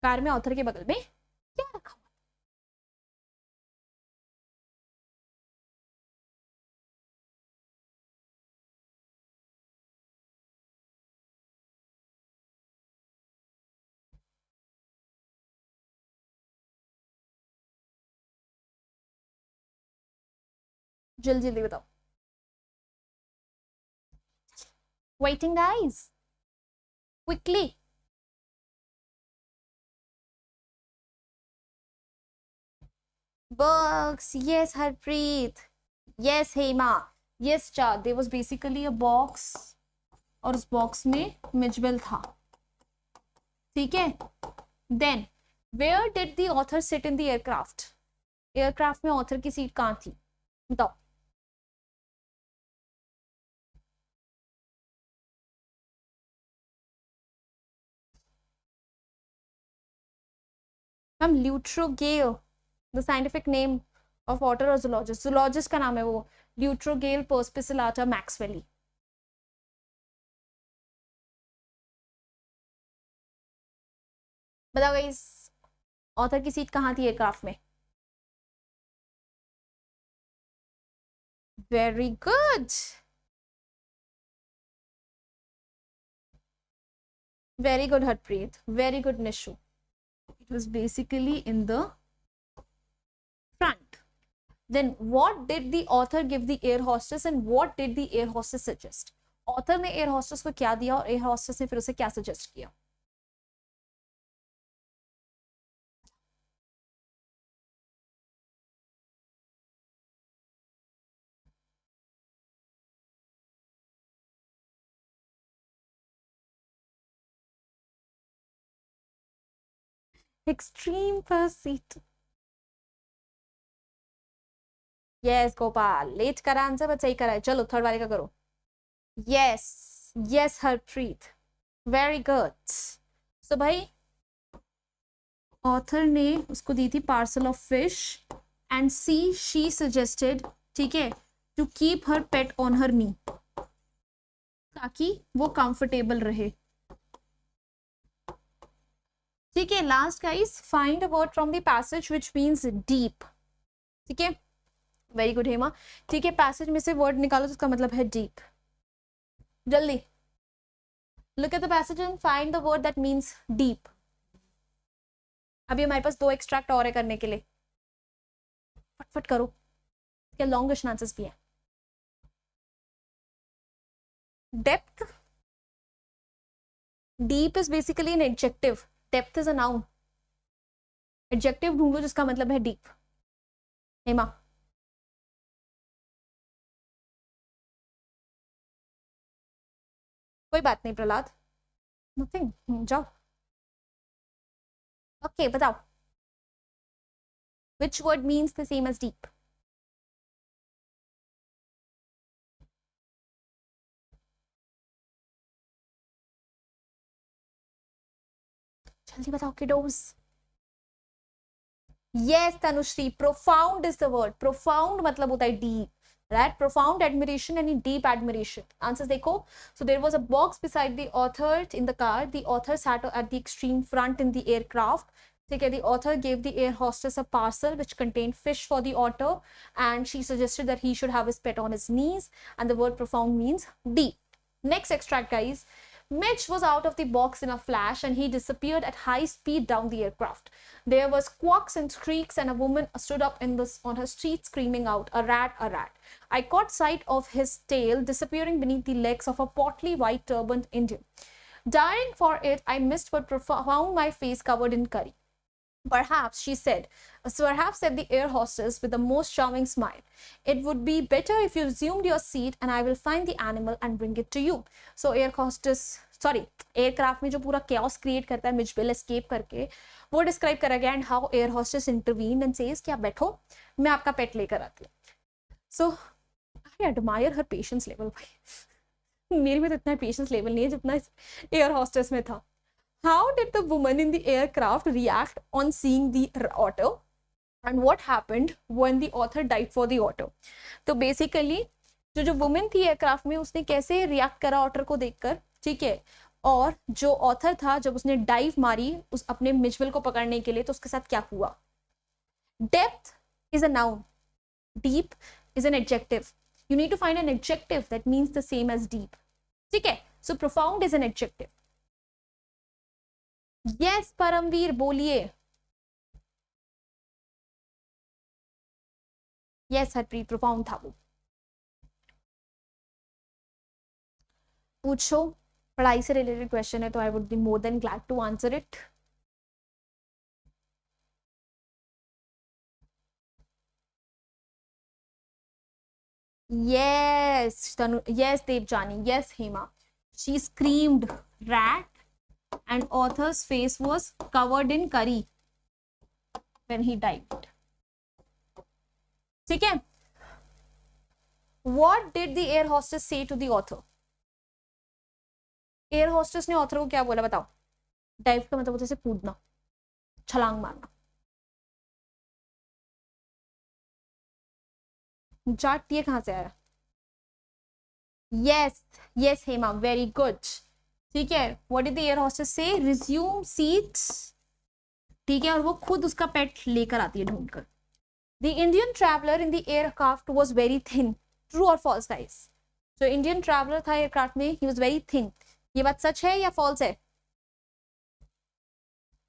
कार में ऑथर के बगल में क्या रखा हुआ? जल्दी जल्दी बताओ. Waiting guys. Quickly. Books. Yes, Harpreet. Yes, Hema. Yes, Chad. There was basically a box और उस बॉक्स में मिजबिल था. ठीक है. Then, where did the author sit in the aircraft? Aircraft में ऑथर की सीट कहाँ थी? बताओ. हम ल्यूट्रोगेल, the scientific name of otter or zoologist? zoologist का नाम है वो, ल्यूट्रोगेल perspicillata maxwelli. बताओ गाइस, ऑथर की सीट कहाँ थी एयरक्राफ्ट में? Very good. Very good, Harpreet. Very good, Nishu. It was basically in the front. Then what did the author give the air hostess and what did the air hostess suggest? Author ने air hostess को क्या दिया और air hostess ने फिर उसे क्या suggest किया? Extreme first seat. Yes, Gopal. Late करा आंसर बट सही करा है. चलो थर्ड वाले का करो. Yes, yes, Harpreet. Very good. So भाई ऑथर ने उसको दी थी parcel of fish and she suggested, ठीक है, to keep her pet on her knee ताकि वो कंफर्टेबल रहे. ठीक है. Last guys, find a word from the passage which means deep. ठीक है, वेरी गुड हेमा. ठीक है, पैसेज में से वर्ड निकालो तो उसका मतलब है डीप. जल्दी look at the passage and find the word that means deep. अभी हमारे पास 2 एक्सट्रैक्ट और है करने के लिए. फटफट करो, क्या लॉन्ग क्वेश्चन आंसर्स भी है. Depth. Deep is basically an adjective. Depth is a noun. Adjective ढूंढो जिसका मतलब है डीप. हेमा. कोई बात नहीं प्रहलाद, नथिंग. जाओ. ओके, बताओ. Which word means the same as deep? जल्दी बताओ kiddos. Yes, Tanushri, profound is the word. Profound मतलब होता है deep. Right? Profound admiration and deep admiration. Answers देखो. So there was a box beside the author in the car. The author sat at the extreme front in the aircraft. Okay, the author gave the air hostess a parcel which contained fish for the otter, and she suggested that he should have his pet on his knees. And the word profound means deep. Next extract, guys. Mitch was out of the box in a flash and he disappeared at high speed down the aircraft. There was squawks and shrieks and a woman stood up on her street screaming out, "A rat, a rat." I caught sight of his tail disappearing beneath the legs of a portly white turbaned Indian. Dying for it, I missed but found my face covered in curry. Perhaps, she said, perhaps, said the air hostess with the most charming smile. It would be better if you resumed your seat and I will find the animal and bring it to you. So air hostess, sorry, aircraft में जो पूरा chaos create करता है Mijbil escape करके, वो describe करा गया and how air hostess intervened and says कि आप बैठो, मैं आपका pet लेकर आती हूँ. So I admire her patience level. मेरे में तो इतना patience level नहीं है जितना air hostess में था. How did the woman in the aircraft react on seeing the otter? And what happened when the author died for the otter? तो basically जो woman थी aircraft में उसने कैसे react करा otter को देखकर, ठीक है, और जो author था जब उसने dive मारी उस अपने मिजबिल को पकड़ने के लिए तो उसके साथ क्या हुआ. Depth is a noun. Deep is an adjective. You need to find an adjective that means the same as deep. ठीक है, so profound is an adjective. Yes, Paramvir बोलिए. Yes, हरप्रीत, profound था वो. पूछो, पढ़ाई से रिलेटेड क्वेश्चन है तो I would be more than glad to answer it. Yes, Tanu, yes, Devjani, yes, Hema. She screamed rat and author's face was covered in curry when he died. ठीक है. What did the air hostess say to the author? Air hostess ने author को क्या बोला बताओ. Dive का मतलब होता है कूदना, छलांग मारना. जाट ये कहां से आया. Yes, yes, Hema, very good. ठीक है. What did the air hostess say? Resume seats. ठीक है, और वो खुद उसका पेट लेकर आती है ढूंढकर. The Indian traveler in the aircraft was very thin. True or false, guys? जो Indian traveler था aircraft में, he was very thin. ये बात सच है या false है?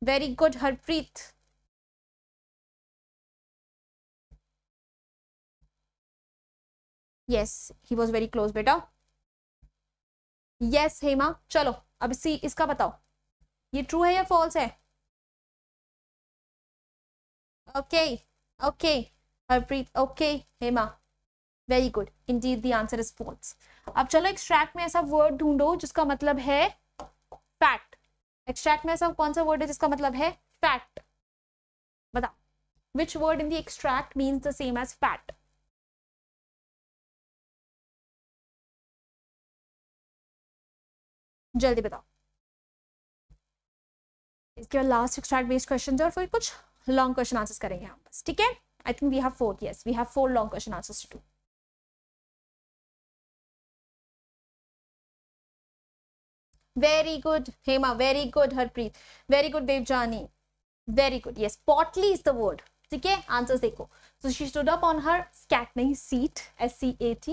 Very good Harpreet. Yes he was very close बेटा. यस हेमा. चलो अब सी इसका बताओ, ये ट्रू है या फॉल्स है? Okay okay Harpreet. Okay Hema. Very good. Indeed the answer is false. अब चलो एक्सट्रैक्ट में ऐसा वर्ड ढूंढो जिसका मतलब है फैक्ट. एक्सट्रैक्ट में ऐसा कौन सा वर्ड है जिसका मतलब है फैक्ट? बताओ. Which word in the extract means the same as fact? जल्दी बताओ. इसके बाद लास्ट एक्सट्रैक्ट बेस्ड क्वेश्चन है और फिर कुछ लॉन्ग क्वेश्चन आंसर्स करेंगे हम बस. ठीक है. I think we have 4. Yes we have 4 long question answers to do. Very good, Hema. Very good, Harpreet. Very good, Devjani. Very good. Yes, portly is the word. ठीक है. Answers देखो. So she stood up on her scatney seat, SCAT,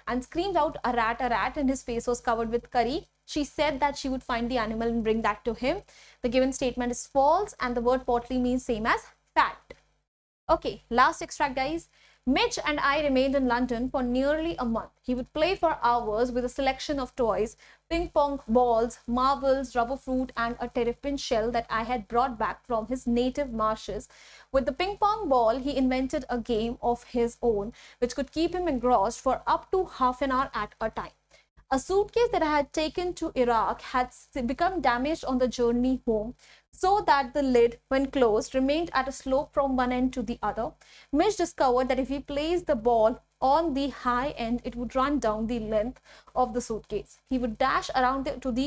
and screamed out a rat, and his face was covered with curry. She said that she would find the animal and bring that to him. The given statement is false, and the word portly means same as fat. Okay, last extract, guys. Mitch and I remained in London for nearly a month. He would play for hours with a selection of toys, ping pong balls, marbles, rubber fruit, and a terrapin shell that I had brought back from his native marshes. With the ping pong ball, he invented a game of his own, which could keep him engrossed for up to half an hour at a time. A suitcase that I had taken to Iraq had become damaged on the journey home, so that the lid, when closed, remained at a slope from one end to the other. Mitch discovered that if he placed the ball on the high end, it would run down the length of the suitcase. He would dash around to the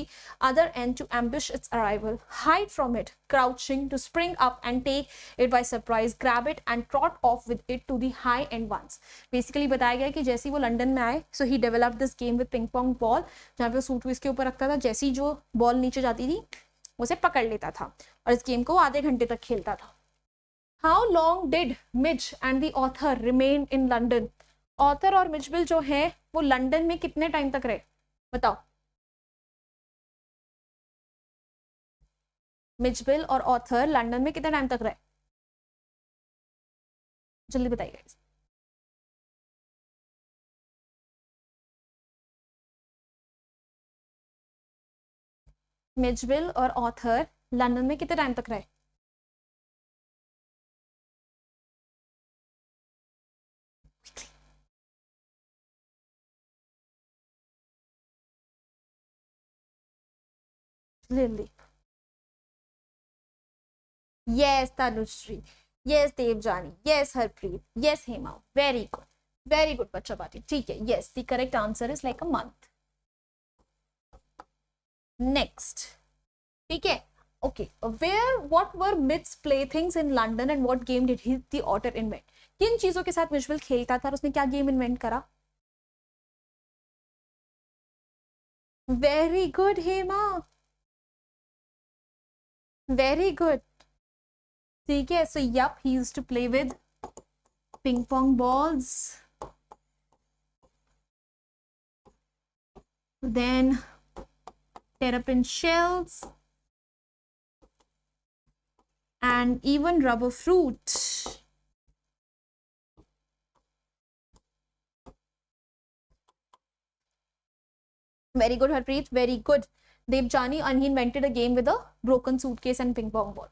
other end to ambush its arrival, hide from it, crouching to spring up and take it by surprise, grab it and trot off with it to the high end ones. Basically बताया गया कि जैसे ही वो London में आए, so he developed this game with ping pong ball, जहाँ पे वो सूटकेस के ऊपर रखता था, जैसे ही जो बॉल नीचे जाती थी उसे पकड़ लेता था और इस गेम को आधे घंटे तक खेलता था. How long did Mitch and the author remain in London? Author और मिचबिल जो है वो लंदन में कितने टाइम तक रहे? बताओ. मिचबिल और ऑथर लंदन में कितने टाइम तक रहे? जल्दी बताइए. मिचबिल और ऑथर लंदन में कितने टाइम तक रहे? जल्दी. Yes, Tanushree. Yes, Devjani. Yes, Harpreet. Yes, Hema. Very good. Very good, Bacha Bati. ठीक है. Yes, the correct answer is like a month. Next. ठीक है. Okay. What were Mitch's playthings in London and what game did the author invent? किन चीजों के साथ Mijbil खेलता था और उसने क्या गेम इन्वेंट करा? Very good, Hema. Very good. ठीक है. So, yup, he used to play with ping pong balls. Then terrapin shells and even rubber fruit. Very good, Harpreet. Very good. Devjani, and he invented a game with a broken suitcase and ping pong ball.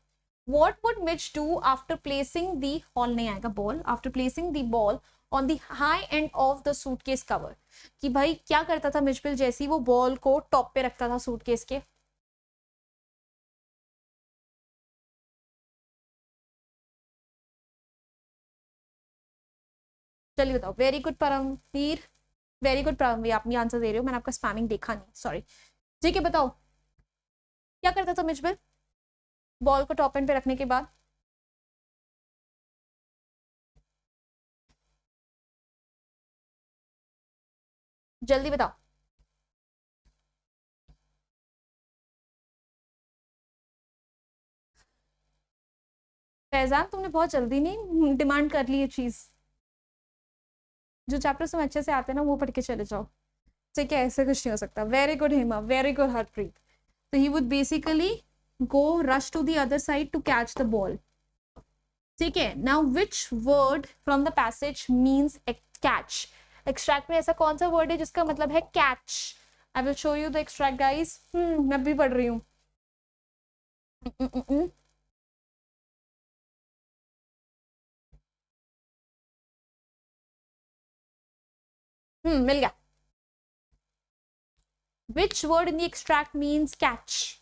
What would Mitch do after placing the ball? After placing the ball on the high end of the suitcase cover. कि भाई क्या करता था Mijbil जैसे ही वो ball को top पे रखता था सूटकेस के? चलिए बताओ. Very good Paramvir. Very good Paramvir. आप ये आंसर दे रहे हो, मैंने आपका स्पैमिंग देखा नहीं, सॉरी. ठीक है, बताओ क्या करता था मिचबिल बॉल को टॉप एंड पे रखने के बाद? जल्दी बताओ. फैजान, तुमने बहुत जल्दी नहीं डिमांड कर ली ये चीज. जो चैप्टर्स तुम अच्छे से आते हैं ना वो पढ़ के चले जाओ. ठीक है, ऐसे कुछ नहीं हो सकता. Very good Hema. Very good Harpreet. तो he would basically go rush to the other side to catch the ball. ठीक है. Now which word from the passage means catch? Extract में ऐसा कौन सा word है जिसका मतलब है catch? I will show you the extract guys. मैं भी पढ़ रही हूँ. मिल गया. Which word in the extract means catch?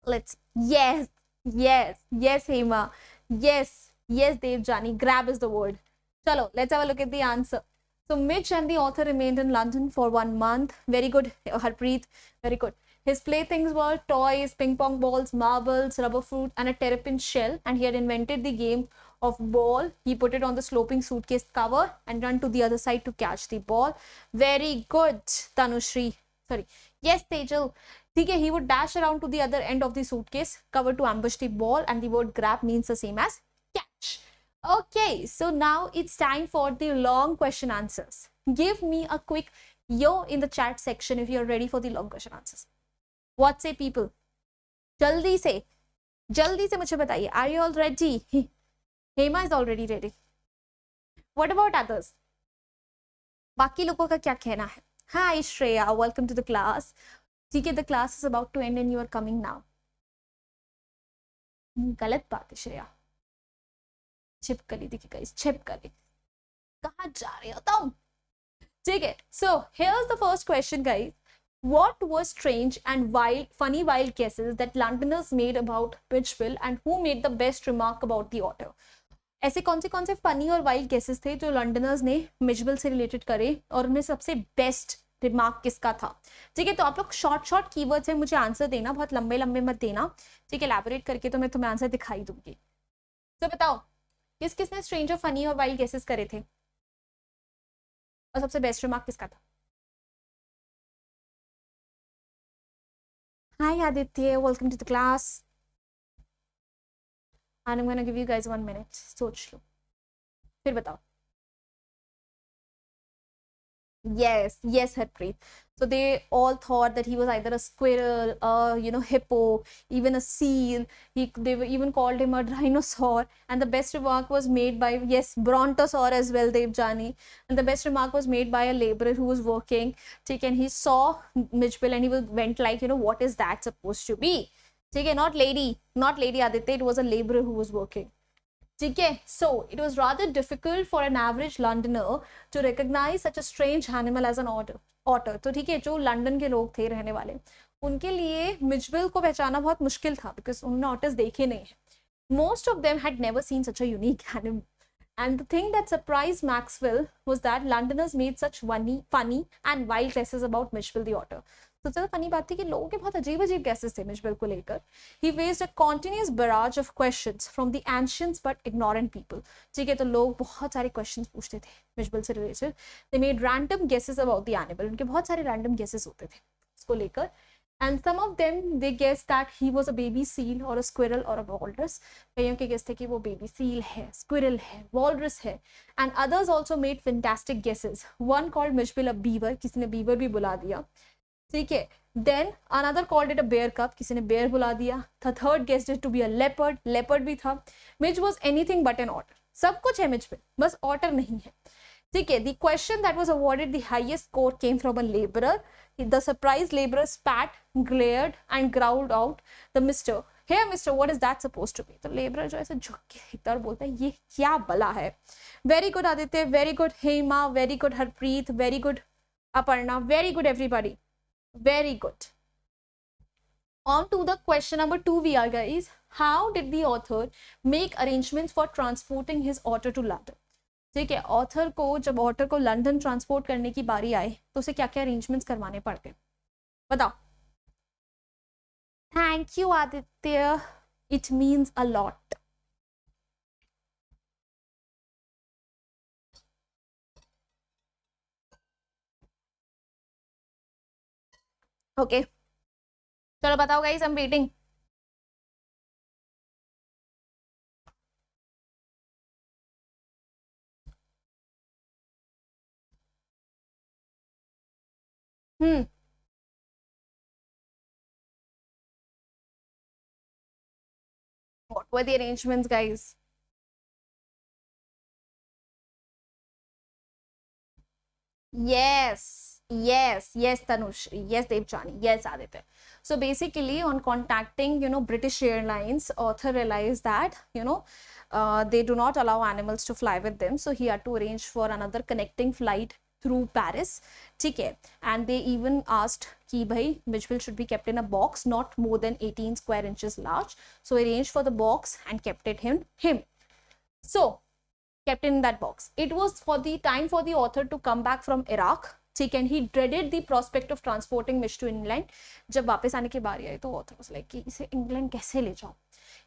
Let's. Yes, Hema. Yes, Devjani. Grab is the word. Chalo, let's have a look at the answer. So Mitch and the author remained in London for 1 month. Very good, Harpreet. Very good. His playthings were toys, ping pong balls, marbles, rubber fruit, and a terrapin shell. And he had invented the game of ball. He put it on the sloping suitcase cover and ran to the other side to catch the ball. Very good, Tanushri. Sorry. Yes, Tejal. He would dash around to the other end of the suitcase cover to ambush the ball, and the word grab means the same as catch. Okay, so now it's time for the long question answers. Give me a quick yo in the chat section if you're ready for the long question answers. What say people? Jaldi se mujhe bataiye. Are you all ready? Hema is already ready. What about others? Baki logo ka kya kehna hai? Hi Shreya, welcome to the class. The class is about to end and you are coming now. गलत बात है श्रेया. छिप कर ली देखिए guys, छिप कर ली. कहाँ जा रहे हो तुम? ठीक है. So here's the first question guys. What were strange and funny wild guesses that Londoners made about Mijibil, and who made the best remark about the otter? ऐसे कौन से फनी और वाइल्ड गेसेस थे जो लंडनर्स ने मिजिबिल से रिलेटेड करे, और उनमें सबसे बेस्ट रिमार्क किसका था? ठीक है. तो आप लोग शॉर्ट कीवर्ड्स है मुझे आंसर देना, बहुत लंबे मत देना. ठीक है. एलैबोरेट करके तो मैं तुम्हें आंसर दिखाई दूंगी. तो बताओ किसने स्ट्रेंज और फनी और वाइल्ड गेसेस करे थे, और सबसे बेस्ट रिमार्क किसका था? Hi Aditya, welcome to the class. And I'm going to give you guys 1 minute. सोच लो, फिर बताओ. Yes, Harpreet. So they all thought that he was either a squirrel, hippo, even a seal. They even called him a dinosaur. And the best remark was made by, yes, brontosaur as well, Devjani. And the best remark was made by a laborer who was working. And he saw Mijibil and he went like, what is that supposed to be? Not lady Aditya, it was a laborer who was working. So it was rather difficult for an average Londoner to recognize such a strange animal as an otter. तो ठीक है, जो London के लोग थे रहने वाले, उनके लिए मिजिबिल को पहचाना बहुत मुश्किल था, because उन्होंने ऑटर्स देखे नहीं हैं. Most of them had never seen such a unique animal. And the thing that surprised Maxwell was that Londoners made such funny and wild guesses about Mijibil the Otter. तो ज़्यादा funny बात थी कि लोगों के बहुत अजीब guesses थे मिजिबिल को लेकर. He faced a continuous barrage of questions from the ancient but ignorant people. ठीक है, तो लोग बहुत सारे questions पूछते थे मिजिबिल से related. They made random guesses about the animal. उनके बहुत सारे random guesses होते थे उसको लेकर. And some of them they guessed that he was a baby seal or a squirrel or a walrus. कईयों के guess थे कि वो baby seal है, squirrel है, walrus है. And others also made fantastic guesses. One called Mijibil a beaver. किसी ने beaver भी बुला दिया. ठीक है. Then another called it a bear cub. किसी ने bear बुला दिया. The third guessed it to be a leopard. Leopard भी था. Midge was anything but an otter. सब कुछ है मिज पे, बस otter नहीं है. ठीक है. The question that was awarded the highest score came from a laborer. The surprised laborer spat, glared and growled out, "The mister, hey mister, what is that supposed to be?" तो laborer जो ऐसे झुक के देखता और बोलता है ये क्या बला है. Very good Aditya, very good Hema, very good Harpreet, very good Aparna, very good everybody. Very good. On to the question number 2 we are guys. How did the author make arrangements for transporting his otter to London? ठीक है, author को जब otter को London transport करने की बारी आई तो उसे क्या क्या अरेंजमेंट्स करवाने पड़ते, बताओ. Thank you Aditya, it means a lot. Okay, चलो बताओ guys, I am waiting. Hmm. What were the arrangements, guys? Yes, Tanush, yes, Devchani, yes, Aditya. So basically, on contacting, British Airlines, author realized that, they do not allow animals to fly with them. So he had to arrange for another connecting flight through Paris. Okay. And they even asked ki bhai, Mijbil should be kept in a box not more than 18 square inches large. So arranged for the box and kept it him. So kept in that box. It was for the time for the author to come back from Iraq. ठीक है, he dreaded the prospect of transporting Mish to England. जब वापस आने की बारी आई तो author was like कि इसे इंग्लैंड कैसे ले जाऊं.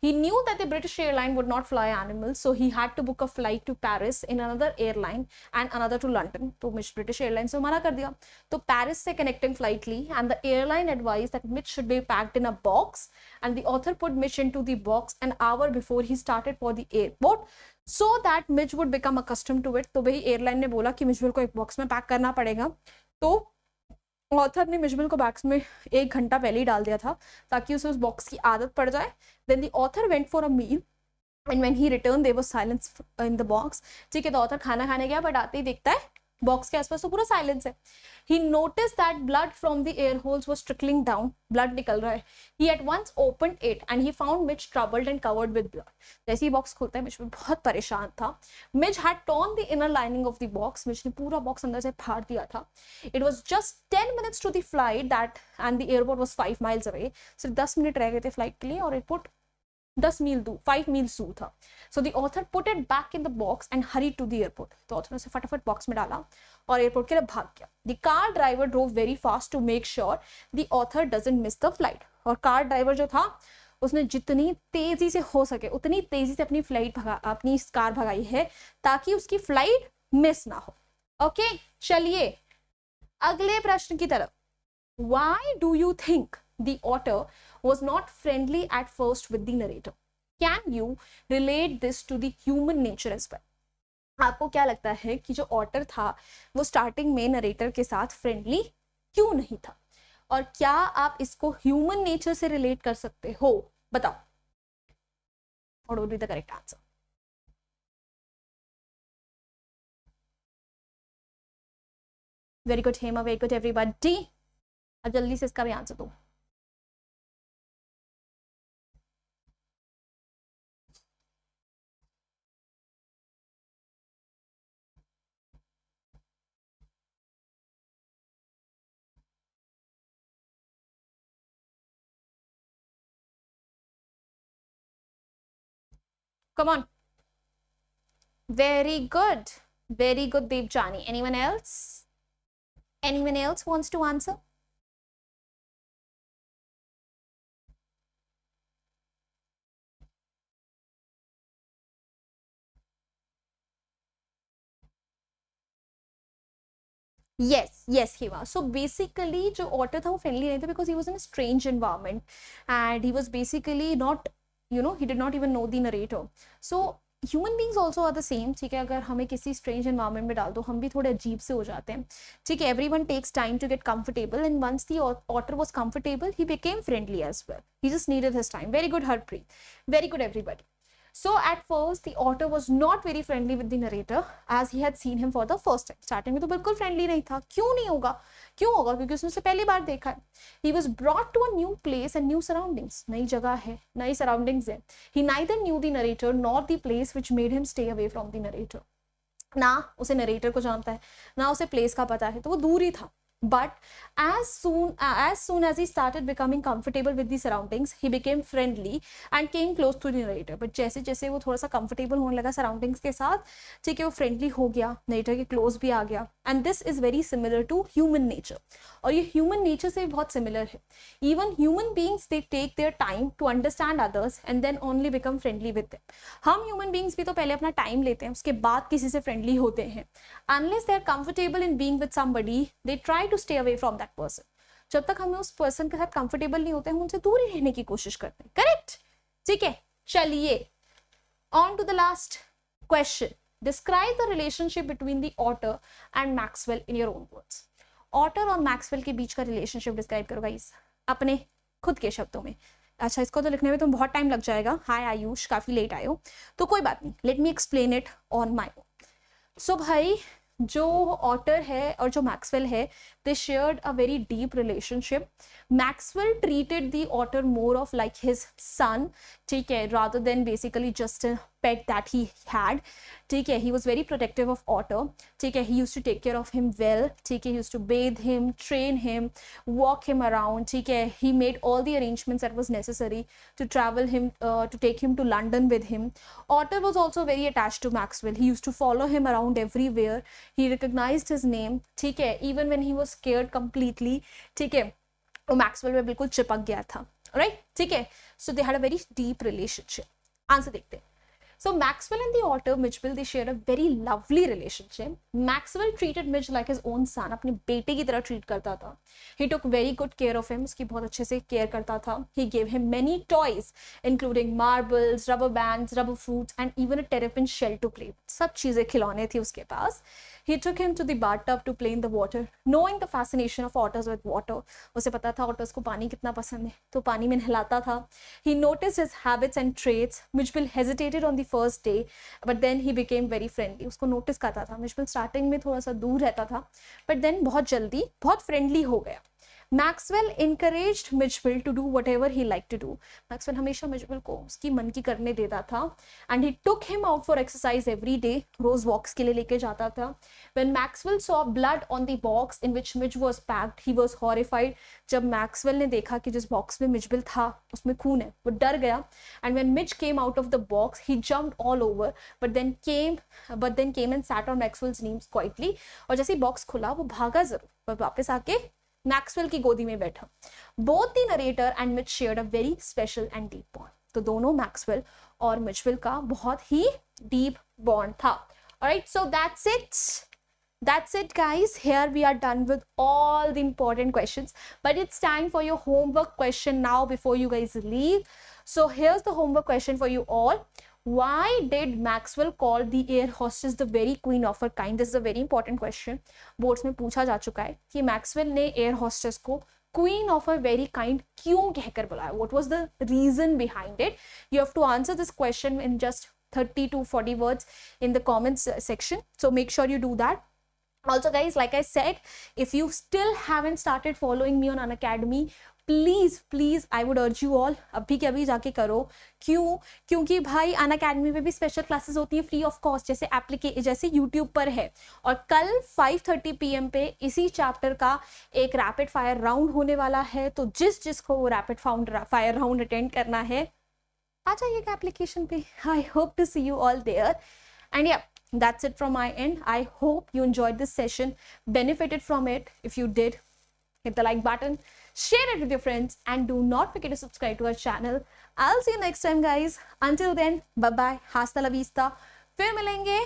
He knew that the British airline would not fly animals, so he had to book a flight to Paris in another airline and another to London. तो Mish British airline से मना कर दिया. तो Paris से connecting flight Lee, and the airline advised that Mitch should be packed in a box, and the author put Mitch into the box an hour before he started for the airport. So that Mitch would become accustomed to it. तो भाई airline ने बोला कि Mijbil को एक box में pack करना पड़ेगा, तो ऑथर ने मिजबिल को बॉक्स में 1 घंटा पहले ही डाल दिया था ताकि उसे उस बॉक्स की आदत पड़ जाए. Then the author went for a meal and when he return there was silence in the box. ठीक है, तो ऑथर खाना खाने गया बट आते ही देखता है बॉक्स के आसपास तो पूरा साइलेंस है. He noticed that blood from the air holes was trickling down. Blood निकल रहा है. He at once opened it and he found Mitch troubled and covered with blood. जैसे ही बॉक्स खोलता है, मिच बहुत परेशान था. Mitch had torn the inner lining of the box. Mitch ने पूरा बॉक्स अंदर से फाड़ दिया था. It was just 10 minutes to the flight that and the airport was 5 miles away. सिर्फ 10 मिनट रह गए थे फ्लाइट के लिए और एयरपोर्ट 5 मील्स दूर था. So the author put it back in the box and hurry to the airport. तो ऑथर ने उसे फटाफट बॉक्स में डाला और एयरपोर्ट के लिए भाग गया. The car driver drove very fast to make sure the author doesn't miss the flight. और कार ड्राइवर जो था उसने जितनी तेजी से हो सके उतनी तेजी से अपनी कार भगाई है ताकि उसकी फ्लाइट मिस ना हो. ओके, चलिए अगले प्रश्न की तरफ. Why do you think the otter was not friendly at first with the narrator? Can you relate this to the human nature as well? आपको क्या लगता है कि जो ऑटर था वो स्टार्टिंग में नरेटर के साथ फ्रेंडली क्यों नहीं था, और क्या आप इसको ह्यूमन नेचर से रिलेट कर सकते हो? बताओ. What would be the correct answer? Very good, Hema. Very good, everybody. अब जल्दी से इसका भी आंसर दो. Come on. Very good. Very good, Devjani. Anyone else? Anyone else wants to answer? Yes, he was. So basically, जो otter था वो friendly नहीं था because he was in a strange environment and he was basically not, he did not even know the narrator. So human beings also are the same. ठीक है, अगर हमें किसी स्ट्रेंज एनवायरमेंट में डाल दो हम भी थोड़े अजीब से हो जाते हैं. ठीक है, everyone takes time to get comfortable and once the otter was comfortable he became friendly as well. He just needed his time. Very good Harpreet. Very good everybody. So at first the otter was not very friendly with the narrator as he had seen him for the first time. Starting में तो बिल्कुल friendly नहीं था. क्यों नहीं होगा? क्यों होगा? क्योंकि उसने उसे पहली बार देखा है. He was brought to a new place and new surroundings. नई जगह है, नई surroundings है. He neither knew the narrator nor the place which made him stay away from the narrator. ना उसे नरेटर को जानता है ना उसे प्लेस का पता है, तो वो दूर ही था. But as soon as he started becoming comfortable with the surroundings, he became friendly and came close to the narrator. But जैसे जैसे वो थोड़ा सा comfortable होने लगा surroundings के साथ, ठीक है, वो friendly हो गया, narrator के close भी आ गया. And this is very similar to human nature. और ये human nature से बहुत similar है. Even human beings they take their time to understand others and then only become friendly with them. हम human beings भी तो पहले अपना time लेते हैं, उसके बाद किसी से friendly होते हैं. Unless they are comfortable in being with somebody, they try to stay away from that person. जब तक हमें उस पर्सन के साथ कंफर्टेबल नहीं होते हम उनसे दूर ही रहने की कोशिश करते हैं. करेक्ट? ठीक है, चलिए on to the last question. Describe the relationship between the otter and Maxwell in your own words. Otter और मैक्सवेल के बीच का रिलेशनशिप डिस्क्राइब करो गाइस अपने खुद के शब्दों में। अच्छा, इसको तो लिखने में तो बहुत टाइम लग जाएगा। हाय आयुष, काफी लेट आए हो, तो कोई बात नहीं, let me explain it on my own. So भाई, जो ऑटर है और जो मैक्सवेल है, they shared a very deep relationship. Maxwell treated the otter more of like his son, ठीक है, rather than basically just pet that he had, ठीक है। He was very protective of otter, ठीक है। He use to take care of him well, ठीक है। He use to bathe him, train him, walk him around, ठीक है। He made all the arrangements that was necessary to travel him, to take him to London with him. Otter was also very attached to Maxwell. He used to follow him around everywhere. He recognized his name, ठीक है, even when he was scared completely, ठीक है, वो Maxwell में बिल्कुल चिपक गया था, राइट, ठीक है। So they had a very deep relationship. Answer देखते हैं। So Maxwell and the otter Mijibil, they shared a very lovely relationship. Maxwell treated Midge like his own son, अपने बेटे की तरह ट्रीट करता था। He took very good care of him, उसकी बहुत अच्छे से केयर करता था। He gave him many toys, including marbles, rubber bands, rubber fruits, and even a terrapin shell to play. सब चीजें खिलौने थी उसके पास। He took him to the bathtub to play in the water, knowing the fascination of otters with water. उसे पता था otters को पानी कितना पसंद है, तो पानी में नहलाता था। He noticed his habits and traits. Mijibil hesitated on the first day, but then he became very friendly. उसको नोटिस करता था। मिजिबिल स्टार्टिंग में थोड़ा सा दूर रहता था, बट देन बहुत जल्दी बहुत फ्रेंडली हो गया। Maxwell encouraged Mijibil to do whatever he liked to do. Maxwell हमेशा मिजिबिल को उसकी मन की करने देता था, and he took him out for exercise every day. रोज वॉक्स के लिए लेके जाता था। When Maxwell saw blood on the box in which Midge was packed, he was horrified. जब मैक्सवेल ने देखा कि जिस बॉक्स में मिजिबिल था उसमें खून है, वो डर गया। And when Midge came out of the box, he jumped all over, but then came and sat on Maxwell's knees quietly. और जैसे ही बॉक्स खुला वो भागा जरूर, पर वापस आके मैक्सवेल की गोदी में बैठा। Both the narrator and Mij shared a very special and deep bond. तो दोनों मैक्सवेल और मिजिबिल का बहुत ही डीप बॉन्ड था। Alright, so that's it guys. Here we are done with all the important questions, but it's time for your homework question now before you guys leave. So here's the homework question for you all. Why did Maxwell call the air hostess the very queen of her kind? This is a very important question. Boards में पूछा जा चुका है कि Maxwell ने air hostess को queen of a very kind क्यों कहकर बुलाया? What was the reason behind it? You have to answer this question in just 30 to 40 words in the comments section. So make sure you do that. Also guys, like I said, if you still haven't started following me on Unacademy, please I would urge you all अभी के अभी जाके करो। क्योंकि भाई Unacademy में भी special classes होती हैं फ्री ऑफ कॉस्ट, जैसे यूट्यूब पर है। और कल 5:30 PM पे इसी चैप्टर का एक रैपिड फायर राउंड होने वाला है, तो जिसको वो रैपिड फायर राउंड अटेंड करना है आ जाइएगा एप्लीकेशन पे। I hope to see you all there and yeah that's it from my end. I hope you enjoyed this session, benefited from it. If you did, hit the like button, share it with your friends, and do not forget to subscribe to our channel. I'll see you next time guys. Until then, bye bye, hasta la vista. फिर मिलेंगे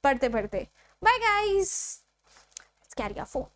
पढ़ते पढ़ते। Bye guys. Let's carry our phone.